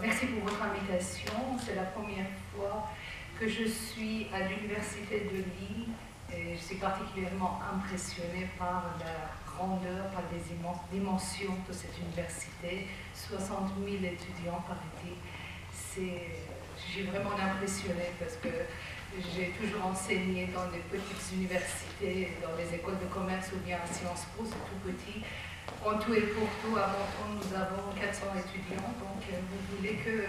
Merci pour votre invitation. C'est la première fois que je suis à l'Université de Lille et je suis particulièrement impressionnée par la grandeur, par les immenses dimensions de cette université. 60 000 étudiants par été. Je suis vraiment impressionnée parce que j'ai toujours enseigné dans des petites universités, dans les écoles de commerce ou bien à Sciences Po, c'est tout petit. En tout et pour tout, à Menton, nous avons 400 étudiants, donc vous voulez que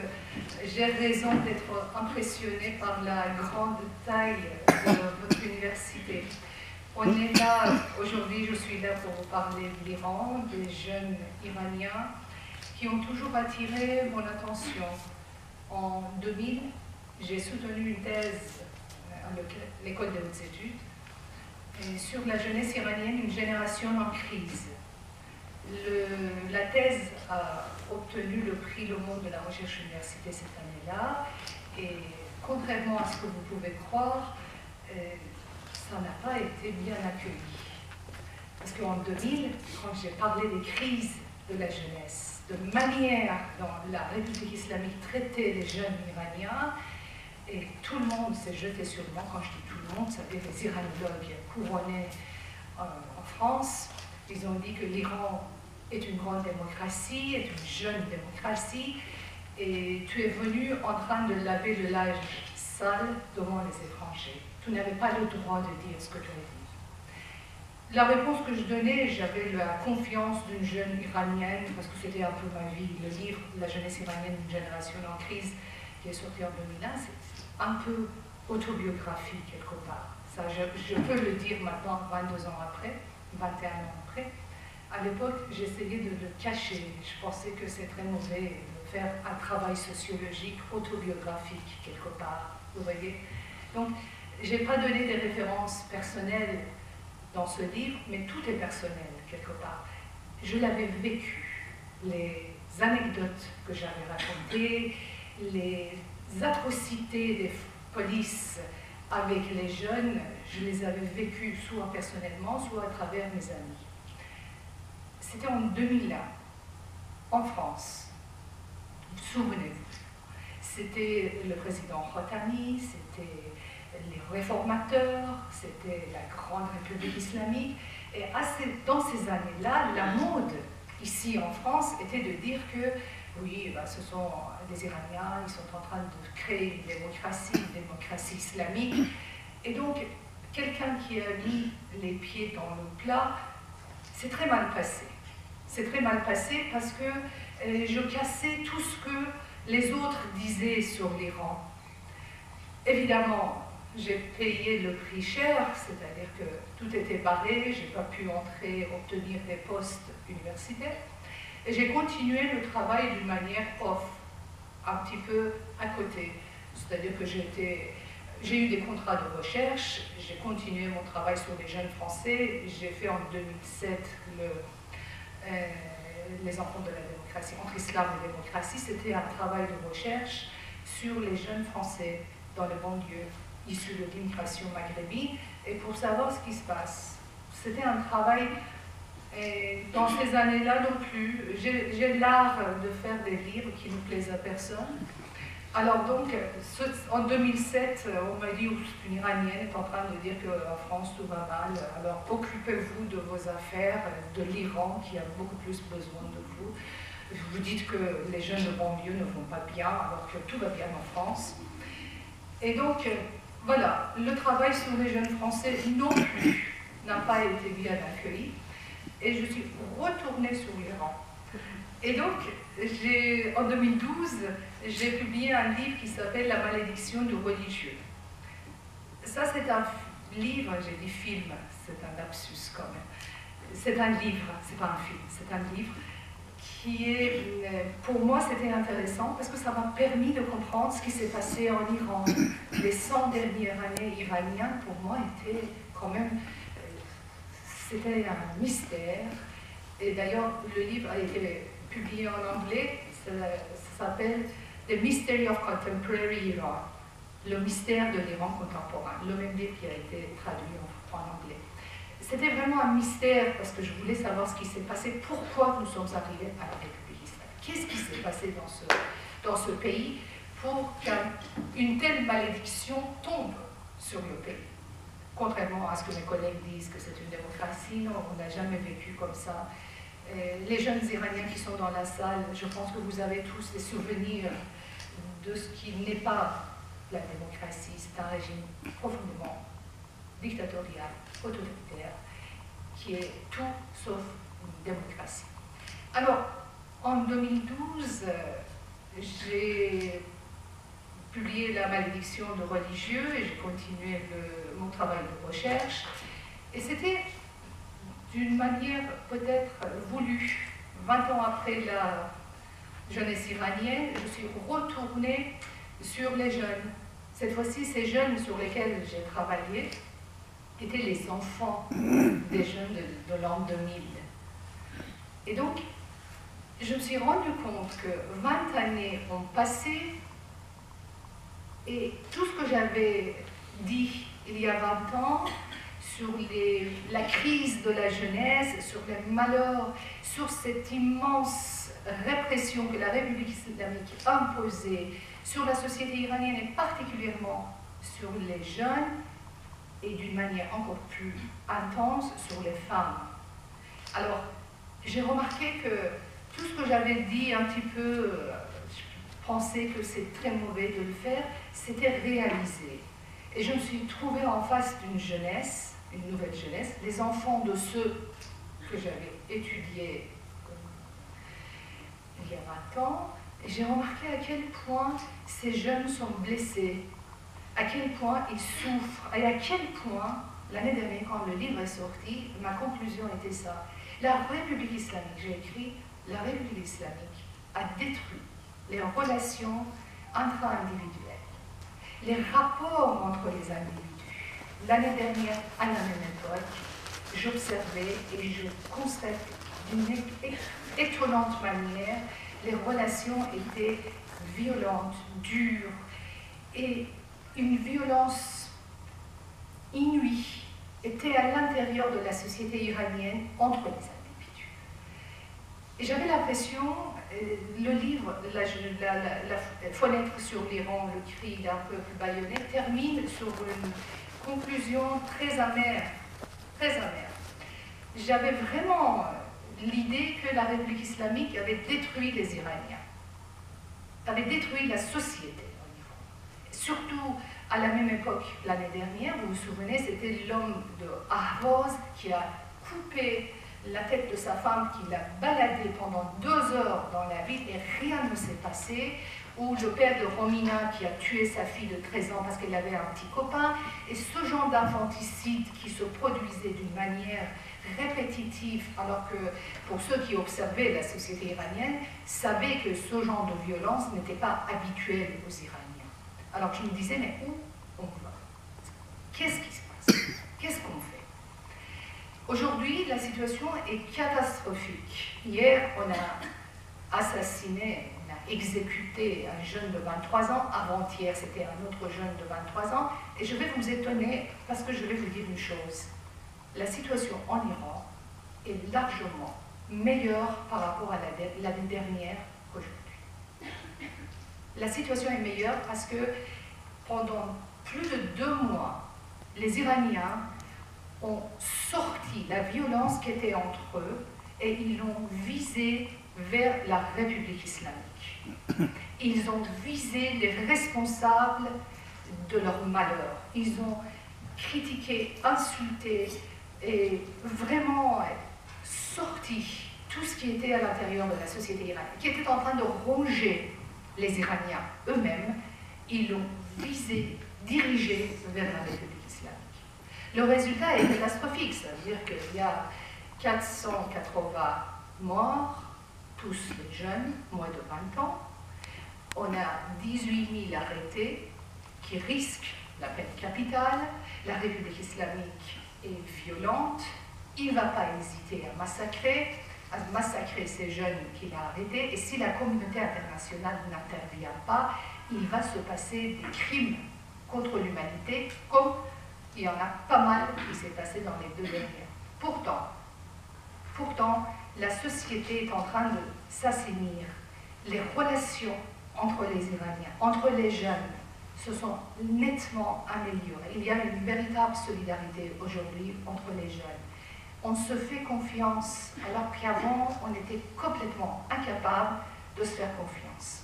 j'ai raison d'être impressionnée par la grande taille de votre université. On est là, aujourd'hui je suis là pour vous parler de l'Iran, des jeunes Iraniens qui ont toujours attiré mon attention. En 2000, j'ai soutenu une thèse à l'école des hautes études sur la jeunesse iranienne, une génération en crise. La thèse a obtenu le prix Le Monde de la recherche université cette année-là, et contrairement à ce que vous pouvez croire, ça n'a pas été bien accueilli. Parce qu'en 2000, quand j'ai parlé des crises de la jeunesse, de manière dont la République islamique traitait les jeunes iraniens, et tout le monde s'est jeté sur moi. Quand je dis tout le monde, ça veut dire les iranologues couronnés en France. Ils ont dit que l'Iran est une grande démocratie, est une jeune démocratie, et tu es venu en train de laver le linge sale devant les étrangers. Tu n'avais pas le droit de dire ce que tu avais dit. La réponse que je donnais, j'avais la confiance d'une jeune iranienne, parce que c'était un peu ma vie. Le livre « La jeunesse iranienne, une génération en crise », qui est sorti en 2001, c'est un peu autobiographique quelque part. Ça, je peux le dire maintenant, 22 ans après, 21 ans après. À l'époque, j'essayais de le cacher. Je pensais que c'est très mauvais de faire un travail sociologique, autobiographique, quelque part. Vous voyez? Donc, je n'ai pas donné des références personnelles dans ce livre, mais tout est personnel, quelque part. Je l'avais vécu. Les anecdotes que j'avais racontées, les atrocités des polices avec les jeunes, je les avais vécues soit personnellement, soit à travers mes amis. C'était en 2001, en France. Souvenez-vous. C'était le président Khatami, c'était les réformateurs, c'était la grande République islamique. Et dans ces années-là, la mode ici en France était de dire que oui, ce sont des Iraniens, ils sont en train de créer une démocratie islamique. Et donc, quelqu'un qui a mis les pieds dans le plat, c'est très mal passé. C'est très mal passé parce que je cassais tout ce que les autres disaient sur l'Iran. Évidemment, j'ai payé le prix cher, c'est-à-dire que tout était barré, je n'ai pas pu obtenir des postes universitaires. Et j'ai continué le travail d'une manière off, un petit peu à côté. C'est-à-dire que j'ai eu des contrats de recherche, j'ai continué mon travail sur les jeunes Français, j'ai fait en 2007 les enfants de la démocratie, entre islam et démocratie. C'était un travail de recherche sur les jeunes Français dans les banlieues, issus de l'immigration maghrébine, et pour savoir ce qui se passe. C'était un travail, et dans ces années-là non plus, j'ai l'art de faire des livres qui ne plaisent à personne. Alors donc, en 2007, on m'a dit qu'une Iranienne est en train de dire qu'en France tout va mal, alors occupez-vous de vos affaires, de l'Iran qui a beaucoup plus besoin de vous. Vous dites que les jeunes de banlieue ne vont pas bien, alors que tout va bien en France. Et donc, voilà, le travail sur les jeunes Français non plus n'a pas été bien accueilli. Et je suis retournée sur l'Iran. Et donc, en 2012, j'ai publié un livre qui s'appelle « La malédiction du religieux ». Ça, c'est un livre, j'ai dit film, c'est un lapsus quand même. C'est un livre, c'est pas un film, c'est un livre qui est, pour moi, c'était intéressant parce que ça m'a permis de comprendre ce qui s'est passé en Iran. Les 100 dernières années iraniennes, pour moi, étaient quand même, c'était un mystère. Et d'ailleurs, le livre a été publié en anglais, ça s'appelle « The Mystery of Contemporary Iran », le mystère de l'Iran contemporain, le même livre qui a été traduit en anglais. C'était vraiment un mystère parce que je voulais savoir ce qui s'est passé, pourquoi nous sommes arrivés à la République islamique. Qu'est-ce qui s'est passé dans ce pays pour qu'une telle malédiction tombe sur le pays. Contrairement à ce que mes collègues disent que c'est une démocratie, non, on n'a jamais vécu comme ça. Les jeunes Iraniens qui sont dans la salle, je pense que vous avez tous des souvenirs de ce qui n'est pas la démocratie. C'est un régime profondément dictatorial, autoritaire, qui est tout sauf une démocratie. Alors, en 2012, j'ai publié La malédiction de religieux et j'ai continué mon travail de recherche. Et c'était d'une manière peut-être voulue. 20 ans après la jeunesse iranienne, je suis retournée sur les jeunes. Cette fois-ci, ces jeunes sur lesquels j'ai travaillé étaient les enfants des jeunes de l'an 2000. Et donc, je me suis rendu compte que 20 années ont passé et tout ce que j'avais dit il y a 20 ans sur la crise de la jeunesse, sur les malheurs, sur cette immense répression que la République islamique imposait sur la société iranienne et particulièrement sur les jeunes et d'une manière encore plus intense sur les femmes. Alors, j'ai remarqué que tout ce que j'avais dit un petit peu, je pensais que c'est très mauvais de le faire, c'était réalisé. Et je me suis trouvée en face d'une jeunesse, une nouvelle jeunesse, les enfants de ceux que j'avais étudiés il y a 20 ans, et j'ai remarqué à quel point ces jeunes sont blessés, à quel point ils souffrent, et à quel point, l'année dernière, quand le livre est sorti, ma conclusion était ça. La République islamique, j'ai écrit, la République islamique a détruit les relations intra-individuelles, les rapports entre les individus. L'année dernière, à la même époque, j'observais et je constate d'une étonnante manière, les relations étaient violentes, dures, et une violence inouïe était à l'intérieur de la société iranienne entre les individus. Et j'avais l'impression, le livre, la fenêtre sur l'Iran, le cri d'un peuple bâillonné, termine sur une conclusion très amère, très amère. J'avais vraiment l'idée que la République islamique avait détruit les Iraniens, avait détruit la société en Iran. Surtout à la même époque, l'année dernière, vous vous souvenez, c'était l'homme de Ahvaz qui a coupé la tête de sa femme, qui l'a baladée pendant 2 heures dans la ville et rien ne s'est passé, ou le père de Romina qui a tué sa fille de 13 ans parce qu'elle avait un petit copain, et ce genre d'infanticide qui se produisait d'une manière répétitive, alors que pour ceux qui observaient la société iranienne, savaient que ce genre de violence n'était pas habituel aux Iraniens. Alors je me disais, mais où on va? Qu'est-ce qui se passe? Qu'est-ce qu'on fait? Aujourd'hui, la situation est catastrophique. Hier, on a assassiné, on a exécuté un jeune de 23 ans. Avant-hier, c'était un autre jeune de 23 ans. Et je vais vous étonner parce que je vais vous dire une chose. La situation en Iran est largement meilleure par rapport à l'année dernière qu'aujourd'hui. La situation est meilleure parce que pendant plus de 2 mois, les Iraniens ont sorti la violence qui était entre eux et ils l'ont visée vers la République islamique. Ils ont visé les responsables de leur malheur. Ils ont critiqué, insulté et vraiment sorti tout ce qui était à l'intérieur de la société iranienne, qui était en train de ronger les Iraniens eux-mêmes. Ils l'ont visé, dirigé vers la République islamique. Le résultat est catastrophique, ça veut dire qu'il y a 480 morts, tous les jeunes, moins de 20 ans. On a 18 000 arrêtés qui risquent la peine capitale. La République islamique est violente. Il ne va pas hésiter à massacrer ces jeunes qu'il a arrêtés. Et si la communauté internationale n'intervient pas, il va se passer des crimes contre l'humanité, comme il y en a pas mal qui s'est passé dans les 2 dernières. Pourtant, la société est en train de s'assainir. Les relations entre les Iraniens, entre les jeunes, se sont nettement améliorés. Il y a une véritable solidarité aujourd'hui entre les jeunes. On se fait confiance, alors qu'avant, on était complètement incapable de se faire confiance.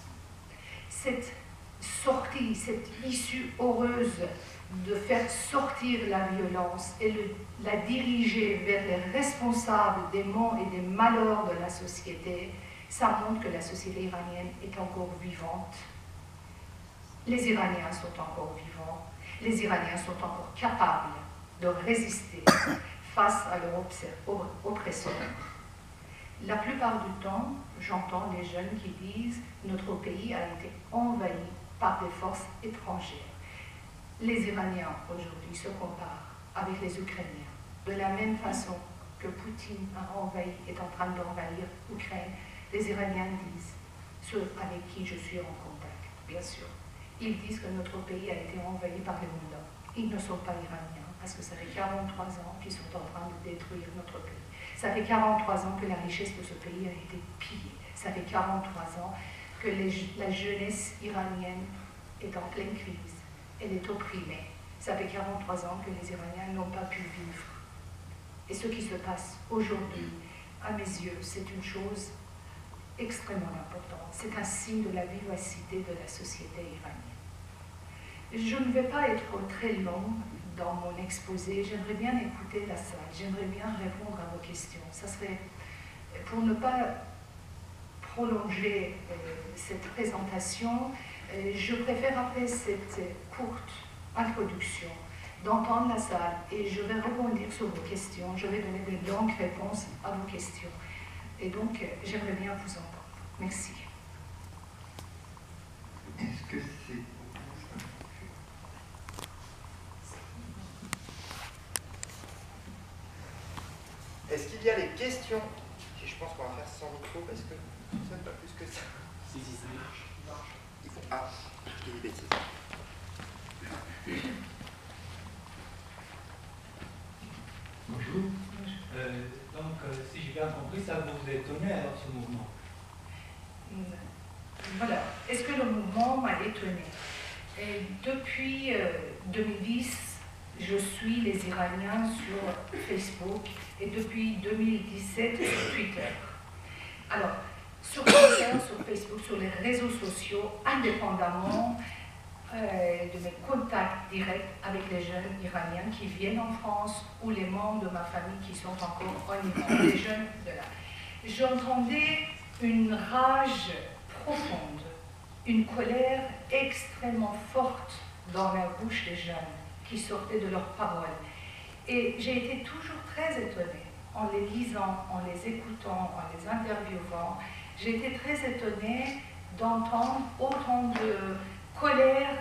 Cette sortie, cette issue heureuse de faire sortir la violence et la diriger vers les responsables des maux et des malheurs de la société, ça montre que la société iranienne est encore vivante. Les Iraniens sont encore vivants, les Iraniens sont encore capables de résister face à leur oppresseur. La plupart du temps, j'entends les jeunes qui disent « notre pays a été envahi par des forces étrangères ». Les Iraniens aujourd'hui se comparent avec les Ukrainiens. De la même façon que Poutine est en train d'envahir l'Ukraine, les Iraniens disent, ceux avec qui je suis en contact, bien sûr, ils disent que notre pays a été envahi par les Mollahs. Ils ne sont pas iraniens, parce que ça fait 43 ans qu'ils sont en train de détruire notre pays. Ça fait 43 ans que la richesse de ce pays a été pillée. Ça fait 43 ans que la jeunesse iranienne est en pleine crise. Elle est opprimée. Ça fait 43 ans que les Iraniens n'ont pas pu vivre. Et ce qui se passe aujourd'hui, à mes yeux, c'est une chose extrêmement importante. C'est un signe de la vivacité de la société iranienne. Je ne vais pas être très long dans mon exposé. J'aimerais bien écouter la salle. J'aimerais bien répondre à vos questions. Ça serait, pour ne pas prolonger cette présentation, je préfère, après cette courte introduction, d'entendre la salle et je vais rebondir sur vos questions. Je vais donner de longues réponses à vos questions. Et donc, j'aimerais bien vous entendre. Merci. Est-ce que c'est... Est-ce qu'il y a des questions? Je pense qu'on va faire sans micro parce que ça n'est pas plus que ça. Si, ça marche. Il faut... Ah, je dis des bêtises. Bonjour. Si j'ai bien compris, ça vous étonné alors ce mouvement? Voilà. Est-ce que le mouvement m'a étonné? Depuis 2010, je suis les Iraniens sur Facebook et depuis 2017 sur Twitter. Alors, sur Twitter, sur Facebook, sur les réseaux sociaux, indépendamment de mes contacts directs avec les jeunes Iraniens qui viennent en France ou les membres de ma famille qui sont encore en Iran, les jeunes de là. J'entendais une rage profonde, une colère extrêmement forte dans la bouche des jeunes qui sortaient de leurs paroles. Et j'ai été toujours très étonnée en les lisant, en les écoutant, en les interviewant. J'ai été très étonnée d'entendre autant de colère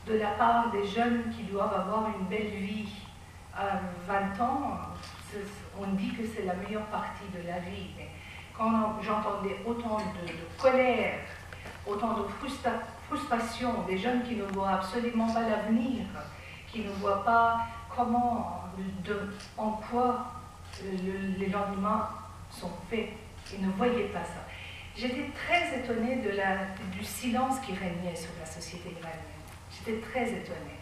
de la part des jeunes qui doivent avoir une belle vie. À 20 ans, on dit que c'est la meilleure partie de la vie. Mais quand j'entendais autant de colère, autant de frustration, des jeunes qui ne voient absolument pas l'avenir, qui ne voient pas en quoi les lendemains sont faits, ils ne voyaient pas ça. J'étais très étonnée du silence qui régnait sur la société iranienne. J'étais très étonnée.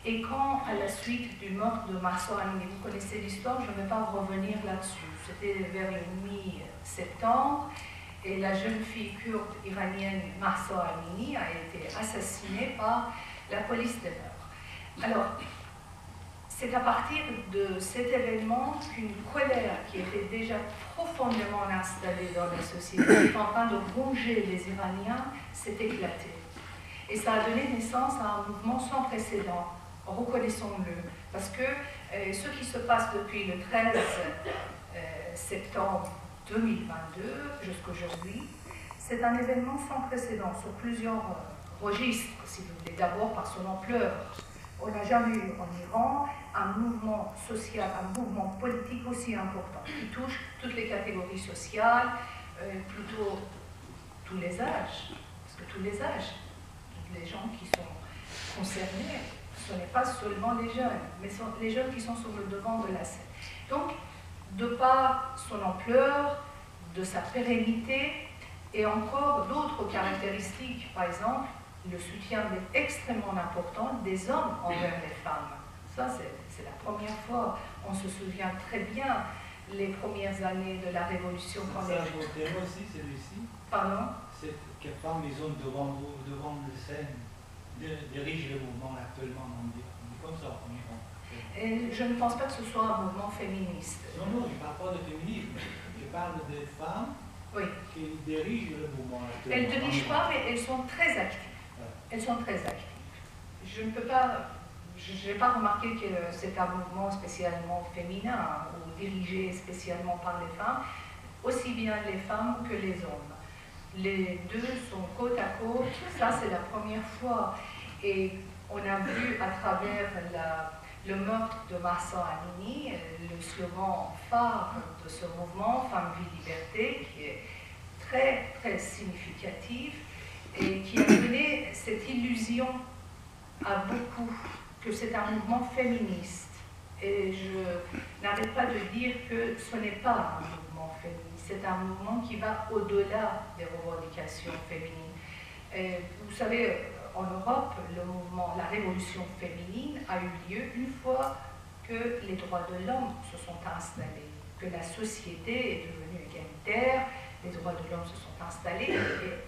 Et quand, à la suite du meurtre de Mahsa Amini, vous connaissez l'histoire, je ne vais pas revenir là-dessus. C'était vers le mi-septembre, et la jeune fille kurde iranienne Mahsa Amini a été assassinée par la police des mœurs. Alors, c'est à partir de cet événement qu'une colère qui était déjà profondément installée dans la société, en train de ronger les Iraniens, s'est éclatée. Et ça a donné naissance à un mouvement sans précédent, reconnaissons-le, parce que ce qui se passe depuis le 13 septembre 2022 jusqu'aujourd'hui, c'est un événement sans précédent sur plusieurs registres, si vous voulez. D'abord par son ampleur. On n'a jamais eu en Iran un mouvement social, un mouvement politique aussi important, qui touche toutes les catégories sociales, plutôt tous les âges, parce que tous les âges, les gens qui sont concernés, ce n'est pas seulement les jeunes, mais les jeunes qui sont sur le devant de la scène. Donc, de par son ampleur, de sa pérennité, Et encore d'autres caractéristiques, par exemple, le soutien est extrêmement important des hommes envers les femmes. Ça, c'est la première fois. On se souvient très bien les premières années de la Révolution. Ça, votre thème aussi, celui-ci. Pardon? C'est que femmes, les hommes devant le scène dirigent le mouvement actuellement en Inde. Comme ça, en Iran. Et je ne pense pas que ce soit un mouvement féministe. Non, non, je ne parle pas de féminisme. Je parle des femmes qui dirigent le mouvement actuellement. Elles ne dirigent pas, mais elles sont très actives. Elles sont très actives. Je ne peux pas... Je n'ai pas remarqué que c'est un mouvement spécialement féminin ou dirigé spécialement par les femmes, aussi bien les femmes que les hommes. Les deux sont côte à côte, ça c'est la première fois. Et on a vu à travers le meurtre de Mahsa Amini, le slogan phare de ce mouvement, Femme, Vie, Liberté, qui est très, très significatif et qui a donné cette illusion à beaucoup que c'est un mouvement féministe. Et je n'arrête pas de dire que ce n'est pas un mouvement féministe, c'est un mouvement qui va au-delà des revendications féminines. Et vous savez, en Europe, le mouvement, la révolution féminine a eu lieu une fois que les droits de l'homme se sont installés, que la société est devenue égalitaire, les droits de l'homme se sont installés,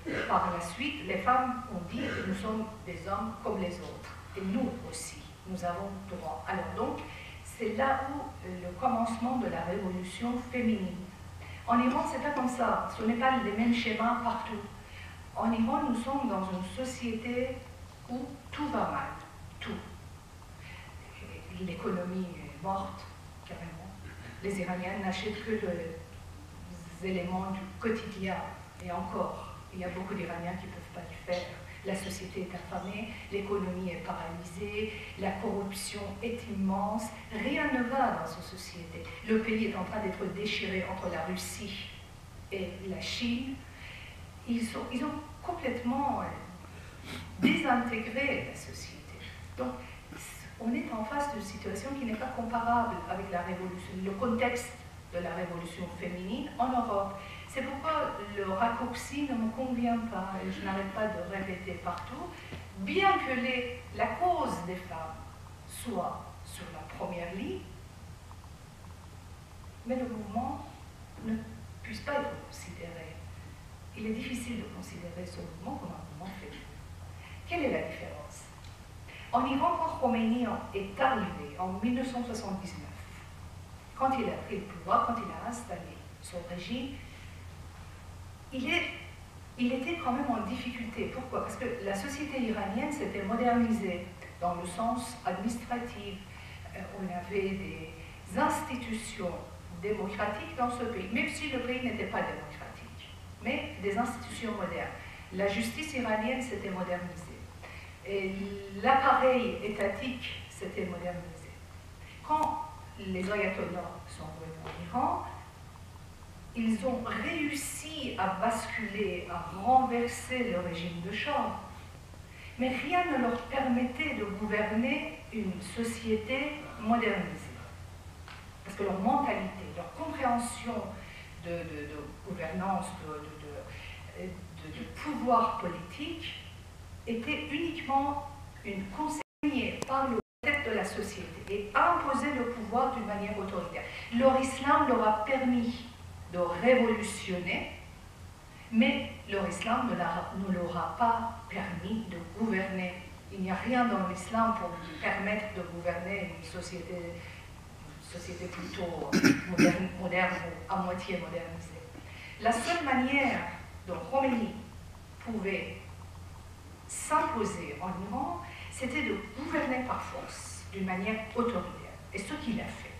et par la suite, les femmes ont dit que nous sommes des hommes comme les autres. Et nous aussi, nous avons droit. Alors donc, c'est là où le commencement de la révolution féminine. En Iran, c'est pas comme ça. Ce n'est pas les mêmes schémas partout. En Iran, nous sommes dans une société où tout va mal. Tout. L'économie est morte, carrément. Les Iraniens n'achètent que les éléments du quotidien. Et encore, il y a beaucoup d'Iraniens qui ne peuvent pas le faire. La société est affamée, l'économie est paralysée, la corruption est immense, rien ne va dans cette société. Le pays est en train d'être déchiré entre la Russie et la Chine. Ils ont complètement désintégré la société. Donc, on est en face d'une situation qui n'est pas comparable avec la révolution, le contexte de la révolution féminine en Europe. C'est pourquoi le raccourci ne me convient pas, et je n'arrête pas de répéter partout, bien que la cause des femmes soit sur la première ligne, mais le mouvement ne puisse pas être considéré. Il est difficile de considérer ce mouvement comme un mouvement féminin. Quelle est la différence? En Iran, quand Khomeini est arrivé en 1979, quand il a pris le pouvoir, quand il a installé son régime, il était quand même en difficulté. Pourquoi? Parce que la société iranienne s'était modernisée dans le sens administratif. On avait des institutions démocratiques dans ce pays, même si le pays n'était pas démocratique, mais des institutions modernes. La justice iranienne s'était modernisée. Et l'appareil étatique s'était modernisé. Quand les ayatollahs sont venus en Iran, ils ont réussi à basculer, à renverser le régime de Shah. Mais rien ne leur permettait de gouverner une société modernisée. Parce que leur mentalité, leur compréhension de gouvernance, de pouvoir politique, était uniquement consignée par le tête de la société et imposait le pouvoir d'une manière autoritaire. Leur islam leur a permis de révolutionner, mais leur islam ne leur a pas permis de gouverner. Il n'y a rien dans l'islam pour lui permettre de gouverner une société plutôt moderne ou à moitié modernisée. La seule manière dont Khomeini pouvait s'imposer en Iran, c'était de gouverner par force, d'une manière autoritaire. Et ce qu'il a fait.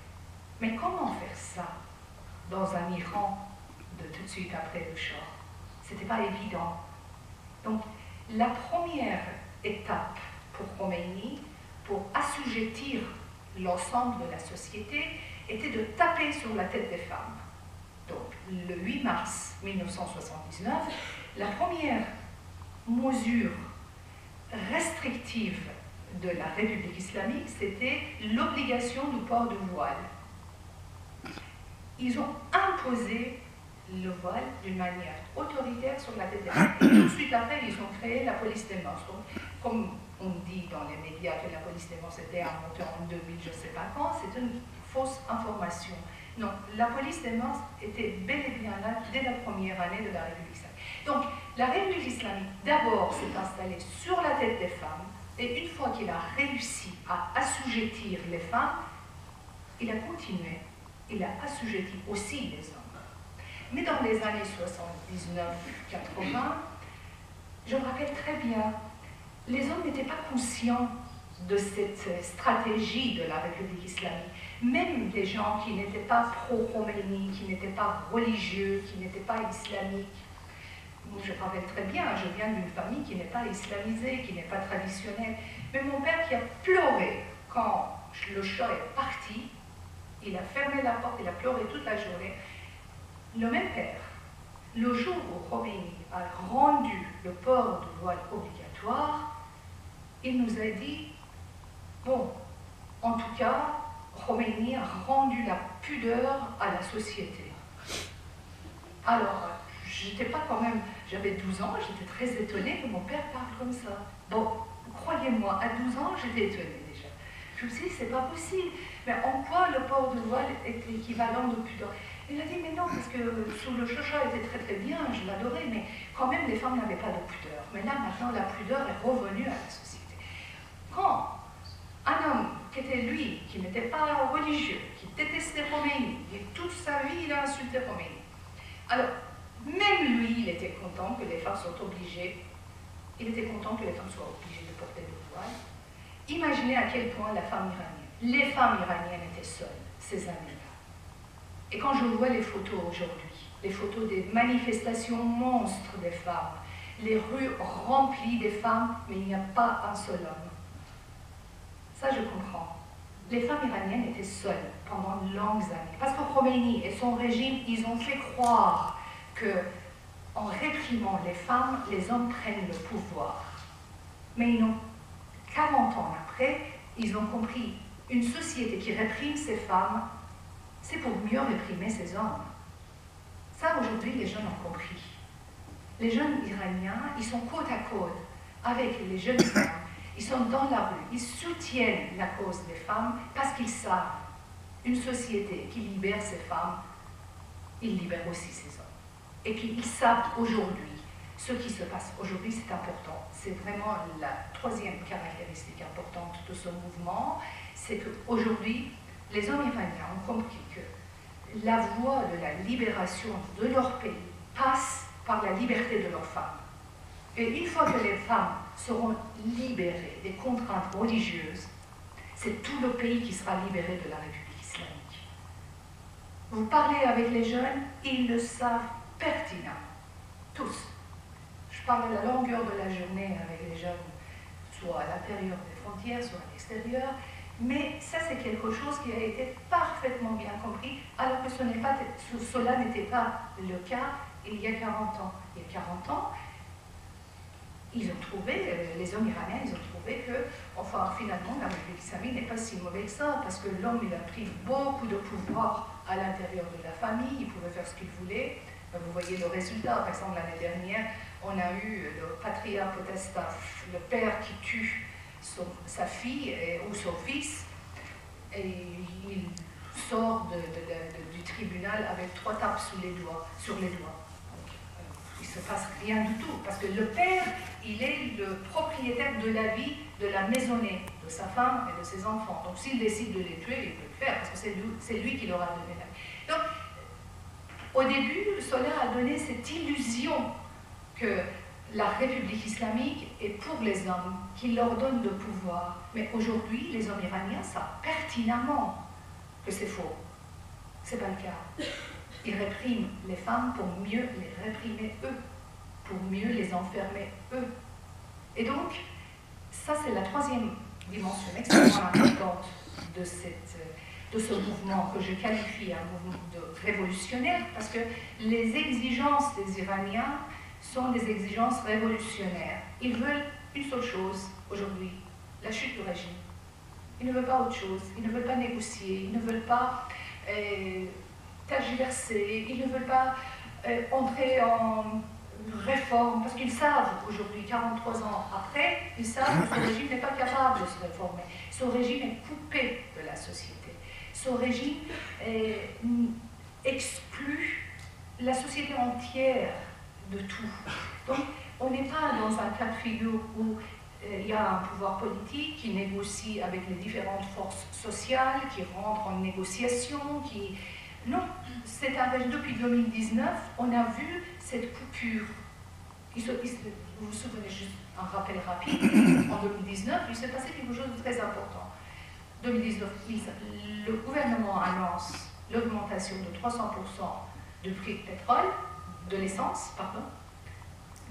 Mais comment faire ça dans un Iran de tout de suite après le Shah? Ce n'était pas évident. Donc, la première étape pour Khomeini, pour assujettir l'ensemble de la société, était de taper sur la tête des femmes. Donc, le 8 mars 1979, la première mesure restrictive de la République islamique, c'était l'obligation du port du voile. Ils ont imposé le voile d'une manière autoritaire sur la tête des femmes. Et tout de suite après, ils ont créé la police des mœurs. Donc, comme on dit dans les médias que la police des mœurs était inventée en 2000, je ne sais pas quand, c'est une fausse information. Non, la police des mœurs était bel et bien là dès la première année de la République islamique. Donc, la République islamique, d'abord, s'est installée sur la tête des femmes, et une fois qu'il a réussi à assujettir les femmes, il a continué, il a assujetti aussi les hommes. Mais dans les années 79-80, je me rappelle très bien, les hommes n'étaient pas conscients de cette stratégie de la République islamique. Même des gens qui n'étaient pas pro-Khomeini, qui n'étaient pas religieux, qui n'étaient pas islamiques. Moi, je me rappelle très bien, je viens d'une famille qui n'est pas islamisée, qui n'est pas traditionnelle. Mais mon père qui a pleuré quand le Shah est parti, il a fermé la porte, il a pleuré toute la journée. Le même père, le jour où Khomeini a rendu le port du voile obligatoire, il nous a dit, bon, en tout cas, Khomeini a rendu la pudeur à la société. Alors, j'étais pas quand même, j'avais 12 ans, j'étais très étonnée que mon père parle comme ça. Bon, croyez-moi, à 12 ans, j'étais étonnée déjà. Je me suis dit, c'est pas possible. Mais en quoi le port du voile est l'équivalent de pudeur? Il a dit, mais non, parce que sous le Shah était très très bien, je l'adorais, mais quand même les femmes n'avaient pas de pudeur. Mais là, maintenant, la pudeur est revenue à la société. Quand un homme qui était lui, qui n'était pas religieux, qui détestait Khomeini, et toute sa vie il a insulté Khomeini. Alors, même lui, il était content que les femmes soient obligées, il était content que les femmes soient obligées de porter le voile. Imaginez à quel point la femme iranienne, les femmes iraniennes étaient seules ces années-là. Et quand je vois les photos aujourd'hui, les photos des manifestations monstres des femmes, les rues remplies des femmes, mais il n'y a pas un seul homme. Ça, je comprends. Les femmes iraniennes étaient seules pendant de longues années. Parce que Khomeini et son régime, ils ont fait croire que, en réprimant les femmes, les hommes prennent le pouvoir. Mais ils n'ont 40 ans après, ils ont compris une société qui réprime ses femmes, c'est pour mieux réprimer ses hommes. Ça, aujourd'hui, les jeunes ont compris. Les jeunes iraniens, ils sont côte à côte avec les jeunes femmes. Ils sont dans la rue, ils soutiennent la cause des femmes parce qu'ils savent une société qui libère ses femmes, il libère aussi ses hommes. Et puis ils savent aujourd'hui, ce qui se passe aujourd'hui, c'est important. C'est vraiment la troisième caractéristique importante de ce mouvement, c'est qu'aujourd'hui, les hommes iraniens ont compris que la voie de la libération de leur pays passe par la liberté de leurs femmes. Et une fois que les femmes seront libérées des contraintes religieuses, c'est tout le pays qui sera libéré de la République islamique. Vous parlez avec les jeunes, ils le savent pertinemment, tous. Je parle à la longueur de la journée avec les jeunes, soit à l'intérieur des frontières, soit à l'extérieur, mais ça c'est quelque chose qui a été parfaitement bien compris, alors que cela n'était pas le cas il y a 40 ans. Il y a 40 ans, ils ont trouvé, les hommes iraniens, ils ont trouvé que, enfin, finalement, la République islamique n'est pas si mauvais que ça, parce que l'homme, il a pris beaucoup de pouvoir à l'intérieur de la famille, il pouvait faire ce qu'il voulait. Vous voyez le résultat, par exemple, l'année dernière, on a eu le patriarche potestat, le père qui tue sa fille ou son fils, et il sort du tribunal avec 3 tapes sur les doigts. Il ne se passe rien du tout, parce que le père, il est le propriétaire de la vie de la maisonnée, de sa femme et de ses enfants. Donc s'il décide de les tuer, il peut le faire, parce que c'est lui qui leur a donné la vie. Donc, au début, cela a donné cette illusion que la République islamique est pour les hommes, qui leur donne le pouvoir. Mais aujourd'hui, les hommes iraniens savent pertinemment que c'est faux. Ce n'est pas le cas. Ils répriment les femmes pour mieux les réprimer eux, pour mieux les enfermer eux. Et donc, ça c'est la troisième dimension extrêmement importante de ce mouvement que je qualifie un mouvement révolutionnaire, parce que les exigences des Iraniens sont des exigences révolutionnaires. Ils veulent une seule chose aujourd'hui, la chute du régime. Ils ne veulent pas autre chose, ils ne veulent pas négocier, ils ne veulent pas tergiverser, ils ne veulent pas entrer en réforme, parce qu'ils savent aujourd'hui, 43 ans après, ils savent que ce régime n'est pas capable de se réformer. Ce régime est coupé de la société. Ce régime exclut la société entière de tout. Donc, on n'est pas dans un cas de figure où il y a un pouvoir politique qui négocie avec les différentes forces sociales, qui rentre en négociation, qui... Non, c'est un régime. Depuis 2019, on a vu cette coupure. Vous vous souvenez, juste un rappel rapide, en 2019, il s'est passé quelque chose de très important. 2019, le gouvernement annonce l'augmentation de 300% du prix de pétrole, de l'essence, pardon,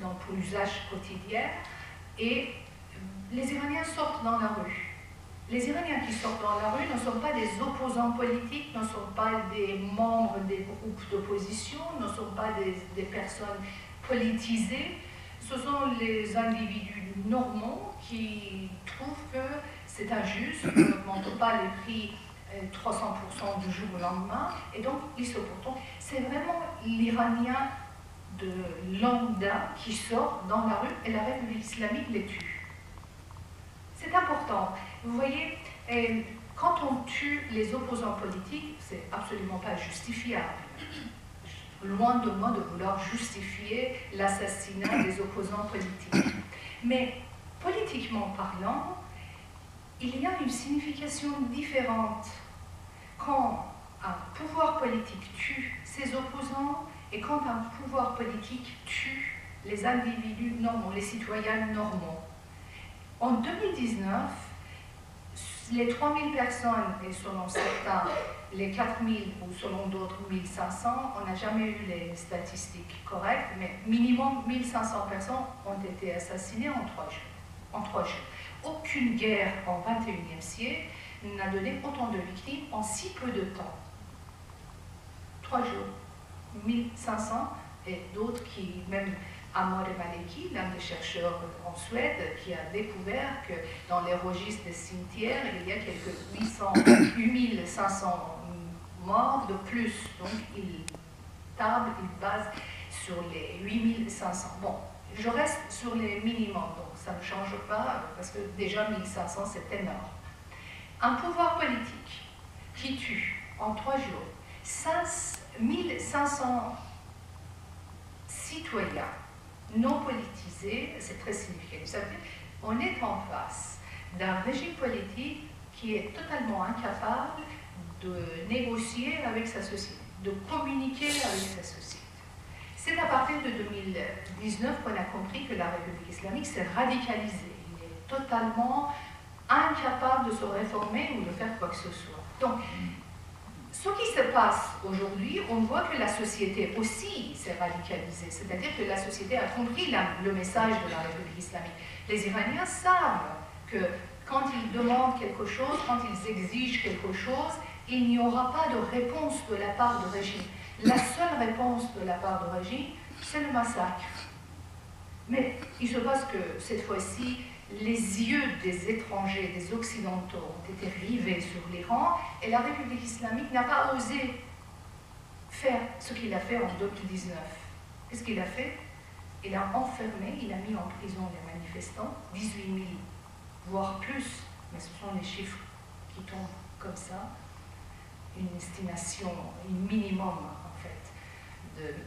donc pour l'usage quotidien, et les Iraniens sortent dans la rue. Les Iraniens qui sortent dans la rue ne sont pas des opposants politiques, ne sont pas des membres des groupes d'opposition, ne sont pas des personnes politisées. Ce sont les individus normaux qui trouvent que c'est injuste, qu'on n'augmente pas les prix 300% du jour au lendemain, et donc ils se portent. C'est vraiment l'Iranien de lambda qui sort dans la rue et la République islamique les tue. C'est important. Vous voyez, quand on tue les opposants politiques, c'est absolument pas justifiable. Loin de moi de vouloir justifier l'assassinat des opposants politiques. Mais politiquement parlant, il y a une signification différente quand un pouvoir politique tue ses opposants et quand un pouvoir politique tue les individus normaux, les citoyens normaux. En 2019, les 3000 personnes, et selon certains, les 4000 ou selon d'autres 1500, on n'a jamais eu les statistiques correctes, mais minimum 1500 personnes ont été assassinées en 3 jours. En 3 jours. Aucune guerre en 21e siècle n'a donné autant de victimes en si peu de temps. 3 jours. 1500 et d'autres qui, même Amor Maleki, l'un des chercheurs en Suède, qui a découvert que dans les registres des cimetières, il y a quelques 8500 morts de plus. Donc il base sur les 8500. Bon, je reste sur les minimums, donc ça ne change pas, parce que déjà 1500 c'est énorme. Un pouvoir politique qui tue en 3 jours 1500 citoyens non politisés, c'est très significatif. Ça veut dire qu'on est en face d'un régime politique qui est totalement incapable de négocier avec sa société, de communiquer avec sa société. C'est à partir de 2019 qu'on a compris que la République islamique s'est radicalisée. Il est totalement incapable de se réformer ou de faire quoi que ce soit. Donc, ce qui se passe aujourd'hui, on voit que la société aussi s'est radicalisée, c'est-à-dire que la société a compris le message de la République islamique. Les Iraniens savent que quand ils demandent quelque chose, quand ils exigent quelque chose, il n'y aura pas de réponse de la part du régime. La seule réponse de la part du régime, c'est le massacre. Mais il se passe que cette fois-ci, les yeux des étrangers, des occidentaux ont été rivés sur l'Iran et la République islamique n'a pas osé faire ce qu'il a fait en 2019. Qu'est-ce qu'il a fait? Il a enfermé, il a mis en prison les manifestants, 18 000, voire plus, mais ce sont les chiffres qui tombent comme ça, une estimation, un minimum en fait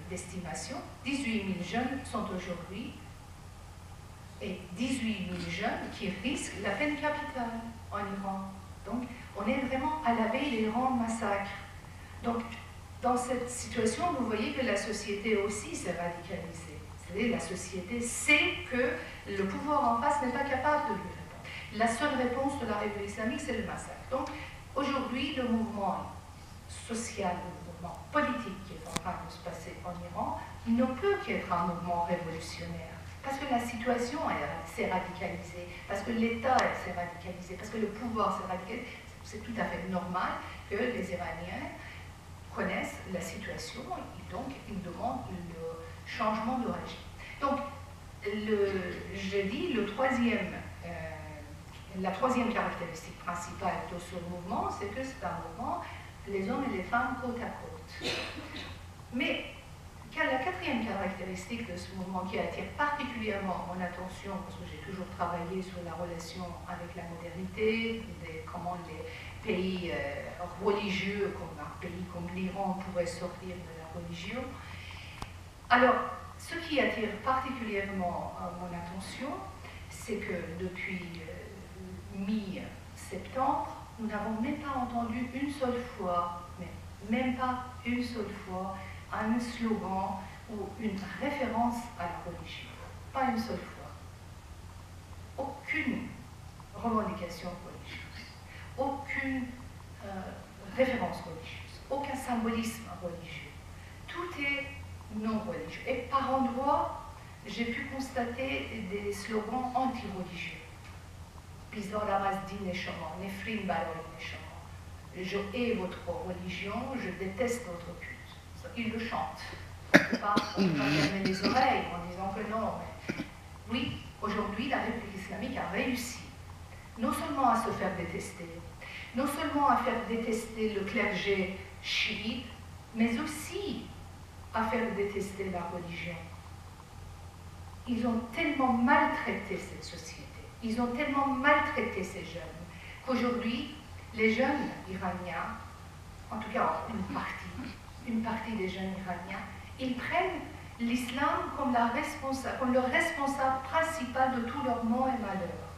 d'estimation. 18 000 jeunes sont aujourd'hui et 18 000 jeunes qui risquent la peine capitale en Iran. Donc, on est vraiment à la veille des grands massacres. Donc, dans cette situation, vous voyez que la société aussi s'est radicalisée. C'est-à-dire la société sait que le pouvoir en face n'est pas capable de lui répondre. La seule réponse de la République islamique, c'est le massacre. Donc, aujourd'hui, le mouvement social, le mouvement politique qui est en train de se passer en Iran ne peut qu'être un mouvement révolutionnaire. Parce que la situation s'est radicalisée, parce que l'État s'est radicalisé, parce que le pouvoir s'est radicalisé. C'est tout à fait normal que les Iraniens connaissent la situation et donc ils demandent le changement de régime. Donc, je dis, la troisième caractéristique principale de ce mouvement, c'est que c'est un mouvement, les hommes et les femmes côte à côte. Mais La quatrième caractéristique de ce mouvement qui attire particulièrement mon attention, parce que j'ai toujours travaillé sur la relation avec la modernité, comment les pays religieux, comme un pays comme l'Iran, pourraient sortir de la religion. Alors, ce qui attire particulièrement mon attention, c'est que depuis mi-septembre, nous n'avons même pas entendu une seule fois, même pas une seule fois, un slogan ou une référence à la religion. Pas une seule fois. Aucune revendication religieuse, aucune référence religieuse, aucun symbolisme religieux. Tout est non religieux. Et par endroits, j'ai pu constater des slogans anti-religieux. Je hais votre religion, je déteste votre culte. Ils le chantent. On ne peut pas fermer les oreilles en disant que non. Mais oui, aujourd'hui, la République islamique a réussi non seulement à se faire détester, non seulement à faire détester le clergé chiite, mais aussi à faire détester la religion. Ils ont tellement maltraité cette société, ils ont tellement maltraité ces jeunes, qu'aujourd'hui, les jeunes iraniens, en tout cas une partie des jeunes iraniens, ils prennent l'islam comme le responsable principal de tous leurs maux et malheurs.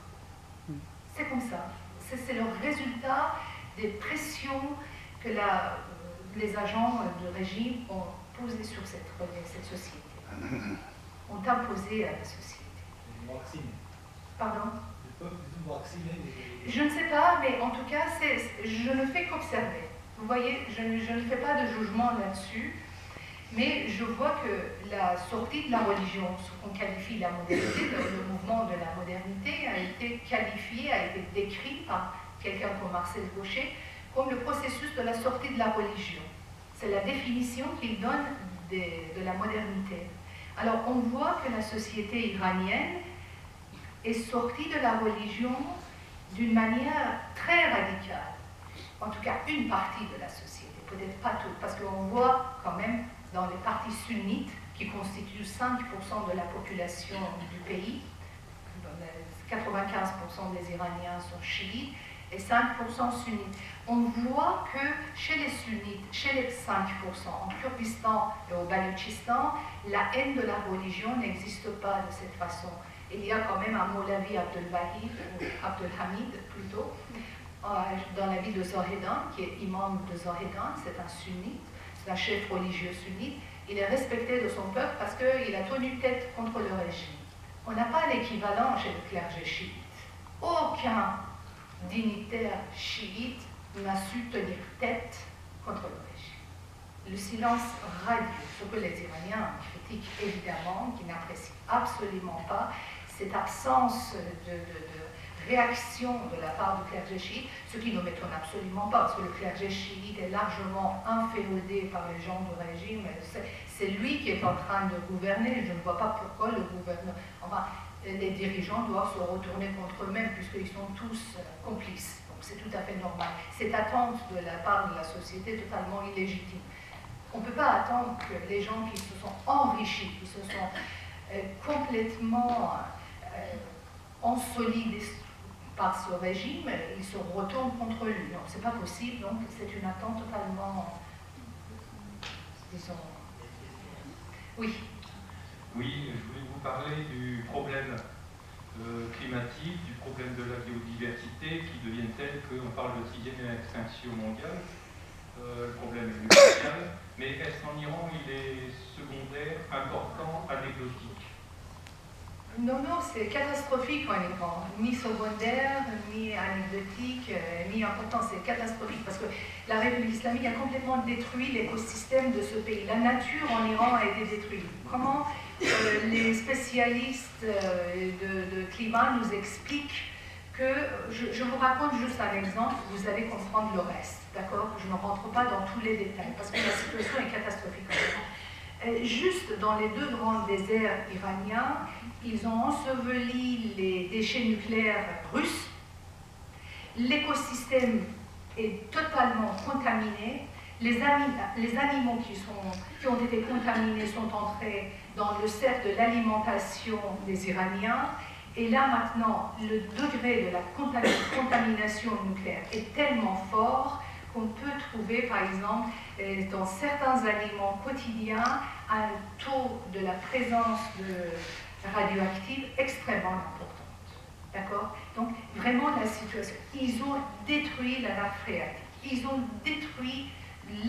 C'est comme ça. C'est le résultat des pressions que les agents de régime ont posées sur cette société, ont imposé à la société. Pardon ? Je ne sais pas, mais en tout cas, je ne fais qu'observer. Vous voyez, je ne fais pas de jugement là-dessus, mais je vois que la sortie de la religion, ce qu'on qualifie la modernité, le mouvement de la modernité, a été qualifié, a été décrit par quelqu'un comme Marcel Gauchet comme le processus de la sortie de la religion. C'est la définition qu'il donne de la modernité. Alors, on voit que la société iranienne est sortie de la religion d'une manière très radicale. En tout cas, une partie de la société, peut-être pas toute, parce qu'on voit quand même dans les partis sunnites, qui constituent 5% de la population du pays, 95% des Iraniens sont chiites et 5% sunnites. On voit que chez les sunnites, chez les 5%, en Kurdistan et au Baloutchistan, la haine de la religion n'existe pas de cette façon. Il y a quand même un Molavi Abdelhamid plutôt, dans la ville de Zohedan, qui est imam de Zohedan, c'est un sunnite, c'est un chef religieux sunnite. Il est respecté de son peuple parce qu'il a tenu tête contre le régime. On n'a pas l'équivalent chez le clergé chiite. Aucun dignitaire chiite n'a su tenir tête contre le régime. Le silence radieux, ce que les Iraniens critiquent évidemment, qui n'apprécient absolument pas, cette absence de réaction de la part du clergé chiite, ce qui ne m'étonne absolument pas, parce que le clergé chiite est largement inféodé par les gens du régime. C'est lui qui est en train de gouverner. Je ne vois pas pourquoi le gouverneur, enfin, les dirigeants doivent se retourner contre eux-mêmes, puisqu'ils sont tous complices. Donc c'est tout à fait normal. Cette attente de la part de la société est totalement illégitime. On ne peut pas attendre que les gens qui se sont enrichis, qui se sont complètement ensoleillés par ce régime, ils se retournent contre lui. Non, c'est pas possible, donc c'est une attente totalement, disons... Oui. Oui, je voulais vous parler du problème climatique, du problème de la biodiversité qui deviennent tels qu'on parle de 6e extinction mondiale. Le problème est mondial, mais est-ce qu'en Iran il est secondaire, important, anecdotique? Non, c'est catastrophique en Iran, ni secondaire, ni anecdotique, ni important, c'est catastrophique parce que la République islamique a complètement détruit l'écosystème de ce pays. La nature en Iran a été détruite. Comment les spécialistes de climat nous expliquent que, je vous raconte juste un exemple, vous allez comprendre le reste, d'accord? Je ne rentre pas dans tous les détails parce que la situation est catastrophique en Iran. Juste dans les deux grands déserts iraniens, ils ont enseveli les déchets nucléaires russes. L'écosystème est totalement contaminé. les animaux qui ont été contaminés sont entrés dans le cercle de l'alimentation des Iraniens. Et là maintenant, le degré de la contamination nucléaire est tellement fort qu'on peut trouver, par exemple, dans certains aliments quotidiens, un taux de la présence de radioactive extrêmement importante. D'accord? Donc, vraiment, la situation. Ils ont détruit la nappe phréatique. Ils ont détruit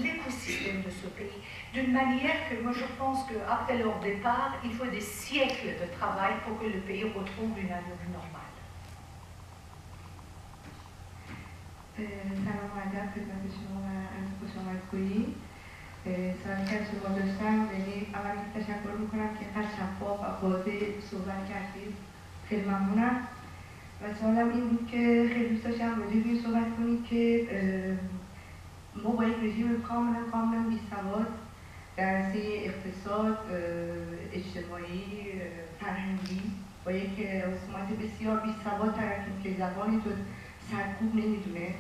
l'écosystème de ce pays d'une manière que moi je pense qu'après leur départ, il faut des siècles de travail pour que le pays retrouve une allure normale. سلام و ادب خدمت شما و از خوش آمد گویی. سوالی که از شما داشتم، یعنی اول تشکر میکنم که اینقدر شفاف و واضح صحبت کردید، خیلی ممنونم. و سوالم این بود که خیلی دوست داشتم راجع به این صحبت کنید که ما با یک رژیم کاملا بی‌سواد در عرصه اقتصاد، اجتماعی، فرهنگی با یک حکومت بسیار بی‌سواد طرفیم که زبانی جز سرکوب نمیدونه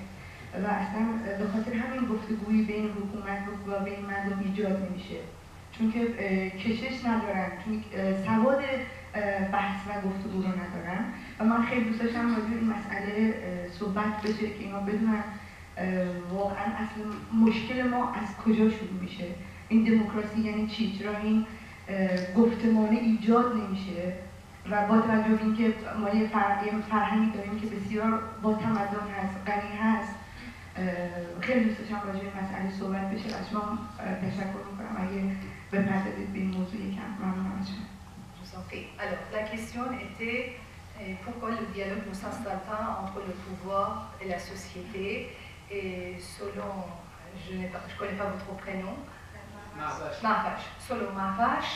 و اصلا به خاطر همین گفتگویی بین حکومت و بین مردم ایجاد نمیشه، چون که کشش ندارن، چون سواد بحث و گفتگو رو ندارن. و من خیلی دوست داشتم راجع به این مسئله صحبت بشه که اینا بدونن واقعا اصلا مشکل ما از کجا شروع میشه، این دموکراسی یعنی چی، چرا این گفتمانه ایجاد نمیشه. و با توجه به اینکه ما یه فرهنگی داریم که بسیار با تمدن هست، غنی هست، خیلی دوست داشتم راجع به این مسئله صحبت بشه. از شما تشکر میکنم اگه بپردازید به این موضوع یکم. ممنونم از شما. Alors, la question était pourquoi le dialogue ne s'installe pas entre le pouvoir et la société. Et selon, je ne connais pas votre prénom, Mahvash. Selon Mahvash,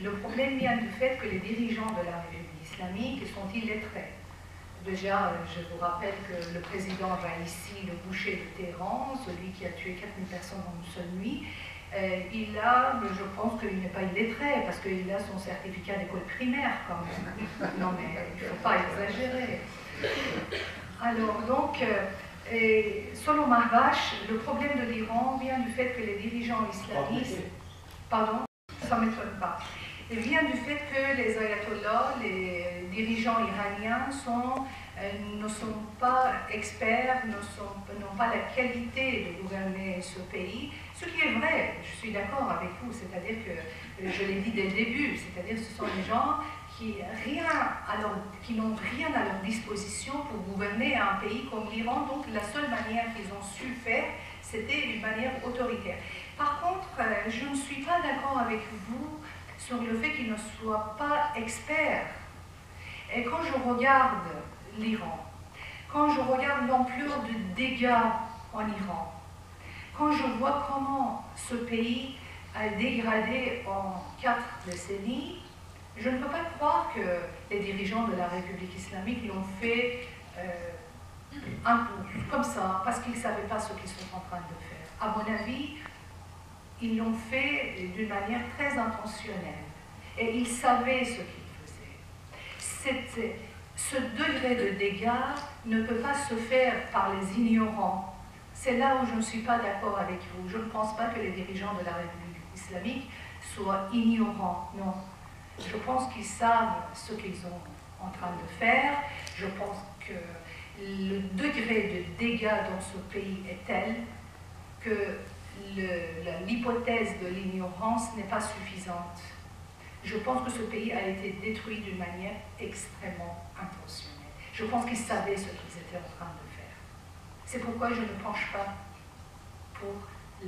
le problème vient du fait que les dirigeants de la République islamique sont illettrés. Déjà, je vous rappelle que le président Raïssi, le boucher de Téhéran, celui qui a tué 4000 personnes en une seule nuit, je pense qu'il n'est pas illettré parce qu'il a son certificat d'école primaire quand même. Non mais il ne faut pas exagérer. Alors donc, selon Mahvash, le problème de l'Iran vient du fait que les dirigeants islamistes... Pardon, ça ne m'étonne pas. Il vient du fait que les ayatollahs, les dirigeants iraniens ne sont pas experts, n'ont pas la qualité de gouverner ce pays, ce qui est vrai, je suis d'accord avec vous, c'est-à-dire que, je l'ai dit dès le début, c'est-à-dire que ce sont des gens qui n'ont rien à leur disposition pour gouverner un pays comme l'Iran, donc la seule manière qu'ils ont su faire, c'était une manière autoritaire. Par contre, je ne suis pas d'accord avec vous sur le fait qu'ils ne soient pas experts. Et quand je regarde l'Iran, quand je regarde l'ampleur de dégâts en Iran, quand je vois comment ce pays a dégradé en 4 décennies, je ne peux pas croire que les dirigeants de la République islamique l'ont fait un coup, comme ça, parce qu'ils ne savaient pas ce qu'ils sont en train de faire. À mon avis, ils l'ont fait d'une manière très intentionnelle. Et ils savaient ce qu'ils faisaient. Ce degré de dégâts ne peut pas se faire par les ignorants. C'est là où je ne suis pas d'accord avec vous. Je ne pense pas que les dirigeants de la République islamique soient ignorants, non. Je pense qu'ils savent ce qu'ils sont en train de faire. Je pense que le degré de dégâts dans ce pays est tel que l'hypothèse de l'ignorance n'est pas suffisante. Je pense que ce pays a été détruit d'une manière extrêmement intentionnelle. Je pense qu'ils savaient ce qu'ils étaient en train de faire. C'est pourquoi je ne penche pas pour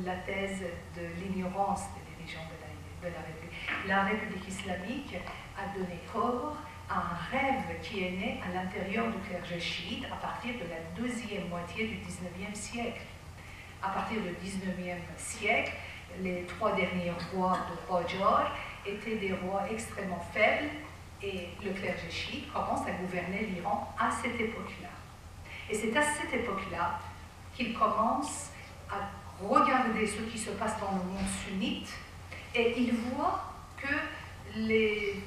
la thèse de l'ignorance des dirigeants de la République. La République islamique a donné corps à un rêve qui est né à l'intérieur du clergé chiite à partir de la deuxième moitié du 19e siècle. À partir du 19e siècle, les 3 derniers rois de Qajar étaient des rois extrêmement faibles et le clergé chiite commence à gouverner l'Iran à cette époque-là. Et c'est à cette époque-là qu'il commence à regarder ce qui se passe dans le monde sunnite et il voit qu'il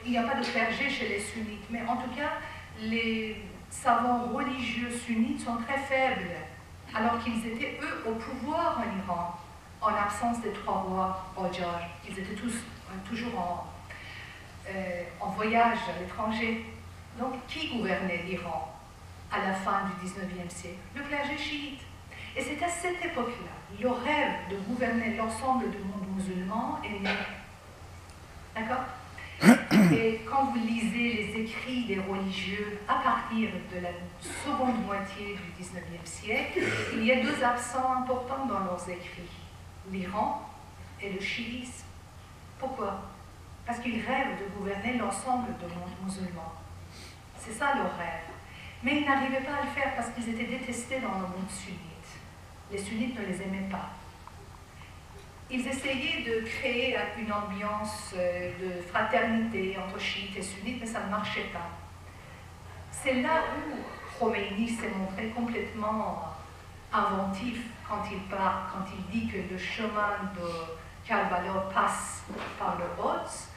n'y a pas de clergé chez les sunnites, mais en tout cas, les savants religieux sunnites sont très faibles, alors qu'ils étaient, eux, au pouvoir en Iran. en absence des 3 rois Qajar. Ils étaient tous toujours en voyage à l'étranger. Donc, qui gouvernait l'Iran à la fin du 19e siècle? Le clergé chiite. Et c'est à cette époque-là, le rêve de gouverner l'ensemble du monde musulman est né. D'accord? Et quand vous lisez les écrits des religieux à partir de la seconde moitié du 19e siècle, il y a 2 accents importants dans leurs écrits, l'Iran et le chiisme. Pourquoi? Parce qu'ils rêvent de gouverner l'ensemble du monde musulman. C'est ça leur rêve. Mais ils n'arrivaient pas à le faire parce qu'ils étaient détestés dans le monde sunnite. Les sunnites ne les aimaient pas. Ils essayaient de créer une ambiance de fraternité entre chiites et sunnites, mais ça ne marchait pas. C'est là où Khomeini s'est montré complètement inventif quand il dit que le chemin de Karbala passe par le Quds.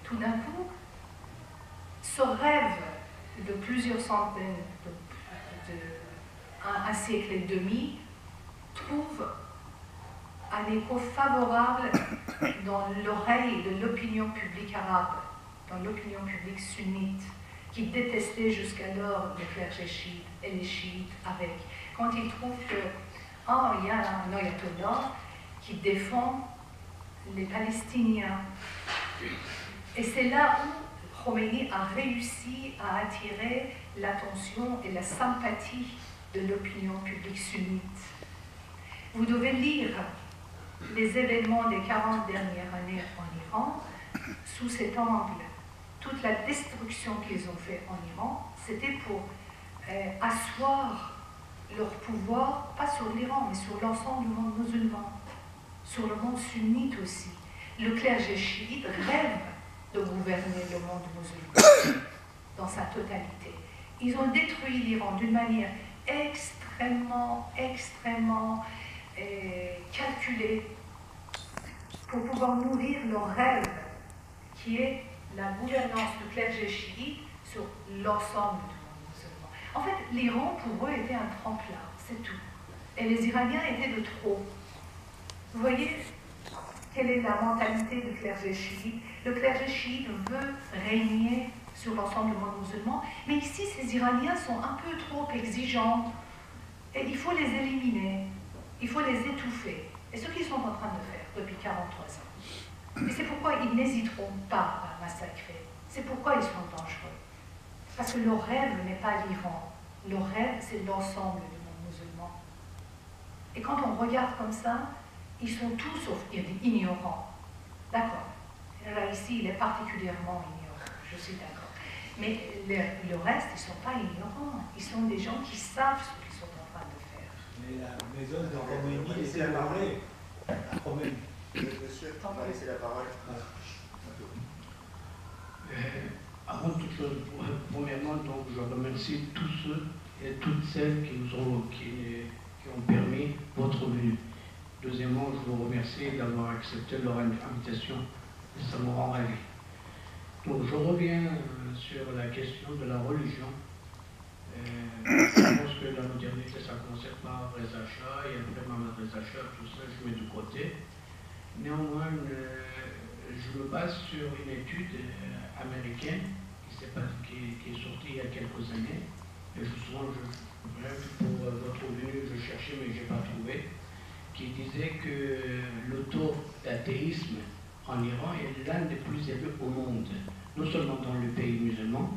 Tout d'un coup, ce rêve de plusieurs centaines, un siècle et demi, trouve un écho favorable dans l'oreille de l'opinion publique arabe, dans l'opinion publique sunnite, qui détestait jusqu'alors le clergé chiite et les chiites avec. Quand ils trouvent qu'il y a un ayatollah qui défend les Palestiniens. Et c'est là où Khomeini a réussi à attirer l'attention et la sympathie de l'opinion publique sunnite. Vous devez lire les événements des 40 dernières années en Iran sous cet angle. Toute la destruction qu'ils ont fait en Iran, c'était pour asseoir leur pouvoir, pas sur l'Iran, mais sur l'ensemble du monde musulman, sur le monde sunnite aussi. Le clergé chiite rêve de gouverner le monde musulman dans sa totalité. Ils ont détruit l'Iran d'une manière extrêmement calculée pour pouvoir nourrir leur rêve qui est la gouvernance du clergé chiite sur l'ensemble du monde musulman. En fait, l'Iran pour eux était un tremplin, c'est tout. Et les Iraniens étaient de trop. Vous voyez quelle est la mentalité du clergé chiite? Le clergé chiite veut régner sur l'ensemble du monde musulman, mais ici, ces Iraniens sont un peu trop exigeants et il faut les éliminer, il faut les étouffer. Et ce qu'ils sont en train de faire depuis 43 ans. Et c'est pourquoi ils n'hésiteront pas à massacrer. C'est pourquoi ils sont dangereux. Parce que leur rêve n'est pas l'Iran. Leur rêve, c'est l'ensemble du monde musulman. Et quand on regarde comme ça, ils sont tous sauf ignorants. D'accord. Là, ici, il est particulièrement ignorant. Je suis d'accord. Mais le reste, ils ne sont pas ignorants. Ils sont des gens qui savent ce qu'ils sont en train de faire. Mais la maison de Khomeini était volée à Khomeini. Monsieur, on va laisser la parole. Avant toute chose, premièrement, donc, je remercie tous ceux et toutes celles qui ont permis votre venue. Deuxièmement, je vous remercie d'avoir accepté leur invitation. Ça me rend ravi. Donc, je reviens sur la question de la religion. Je pense que la modernité, ça ne concerne pas Reza Shah, et après Mohamed Reza Shah, tout ça, je mets de côté. Néanmoins, je me base sur une étude américaine qui est sortie il y a quelques années. Et justement, pour votre venue, je cherchais, mais je n'ai pas trouvé, qui disait que le taux d'athéisme en Iran est l'un des plus élevés au monde, non seulement dans les pays musulmans,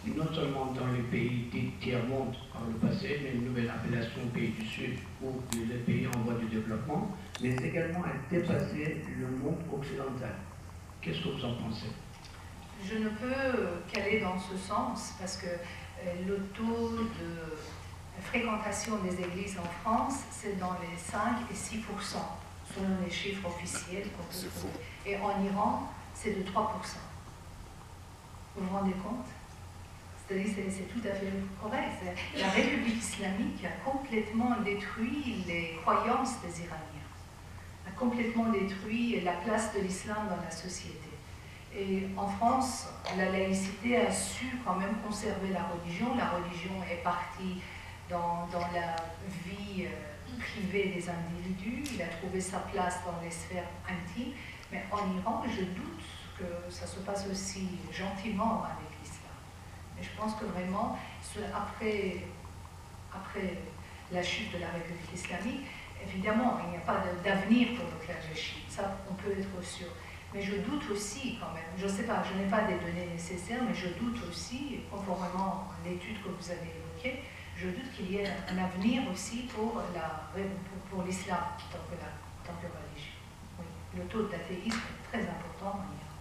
non seulement dans les pays dits tiers-monde par le passé, mais une nouvelle appellation pays du Sud ou les pays en voie de développement, mais également à dépasser le monde occidental. Qu'est-ce que vous en pensez? Je ne peux qu'aller dans ce sens parce que le taux de fréquentation des églises en France, c'est dans les 5 et 6%, selon les chiffres officiels qu'on peut trouver. Et en Iran, c'est de 3%. Vous vous rendez compte? C'est tout à fait correct. La République islamique a complètement détruit les croyances des Iraniens, a complètement détruit la place de l'islam dans la société. Et en France, la laïcité a su quand même conserver la religion. La religion est partie dans la vie privée des individus, il a trouvé sa place dans les sphères intimes, mais en Iran, je doute que ça se passe aussi gentiment avec l'islam. Et je pense que vraiment, après la chute de la République islamique, évidemment, il n'y a pas d'avenir pour le clergé chiite, ça on peut être sûr. Mais je doute aussi quand même, je ne sais pas, je n'ai pas des données nécessaires, mais je doute aussi, conformément à l'étude que vous avez évoquée, je doute qu'il y ait un avenir aussi pour l'islam en tant que religion. Oui. Le taux d'athéisme est très important en Iran.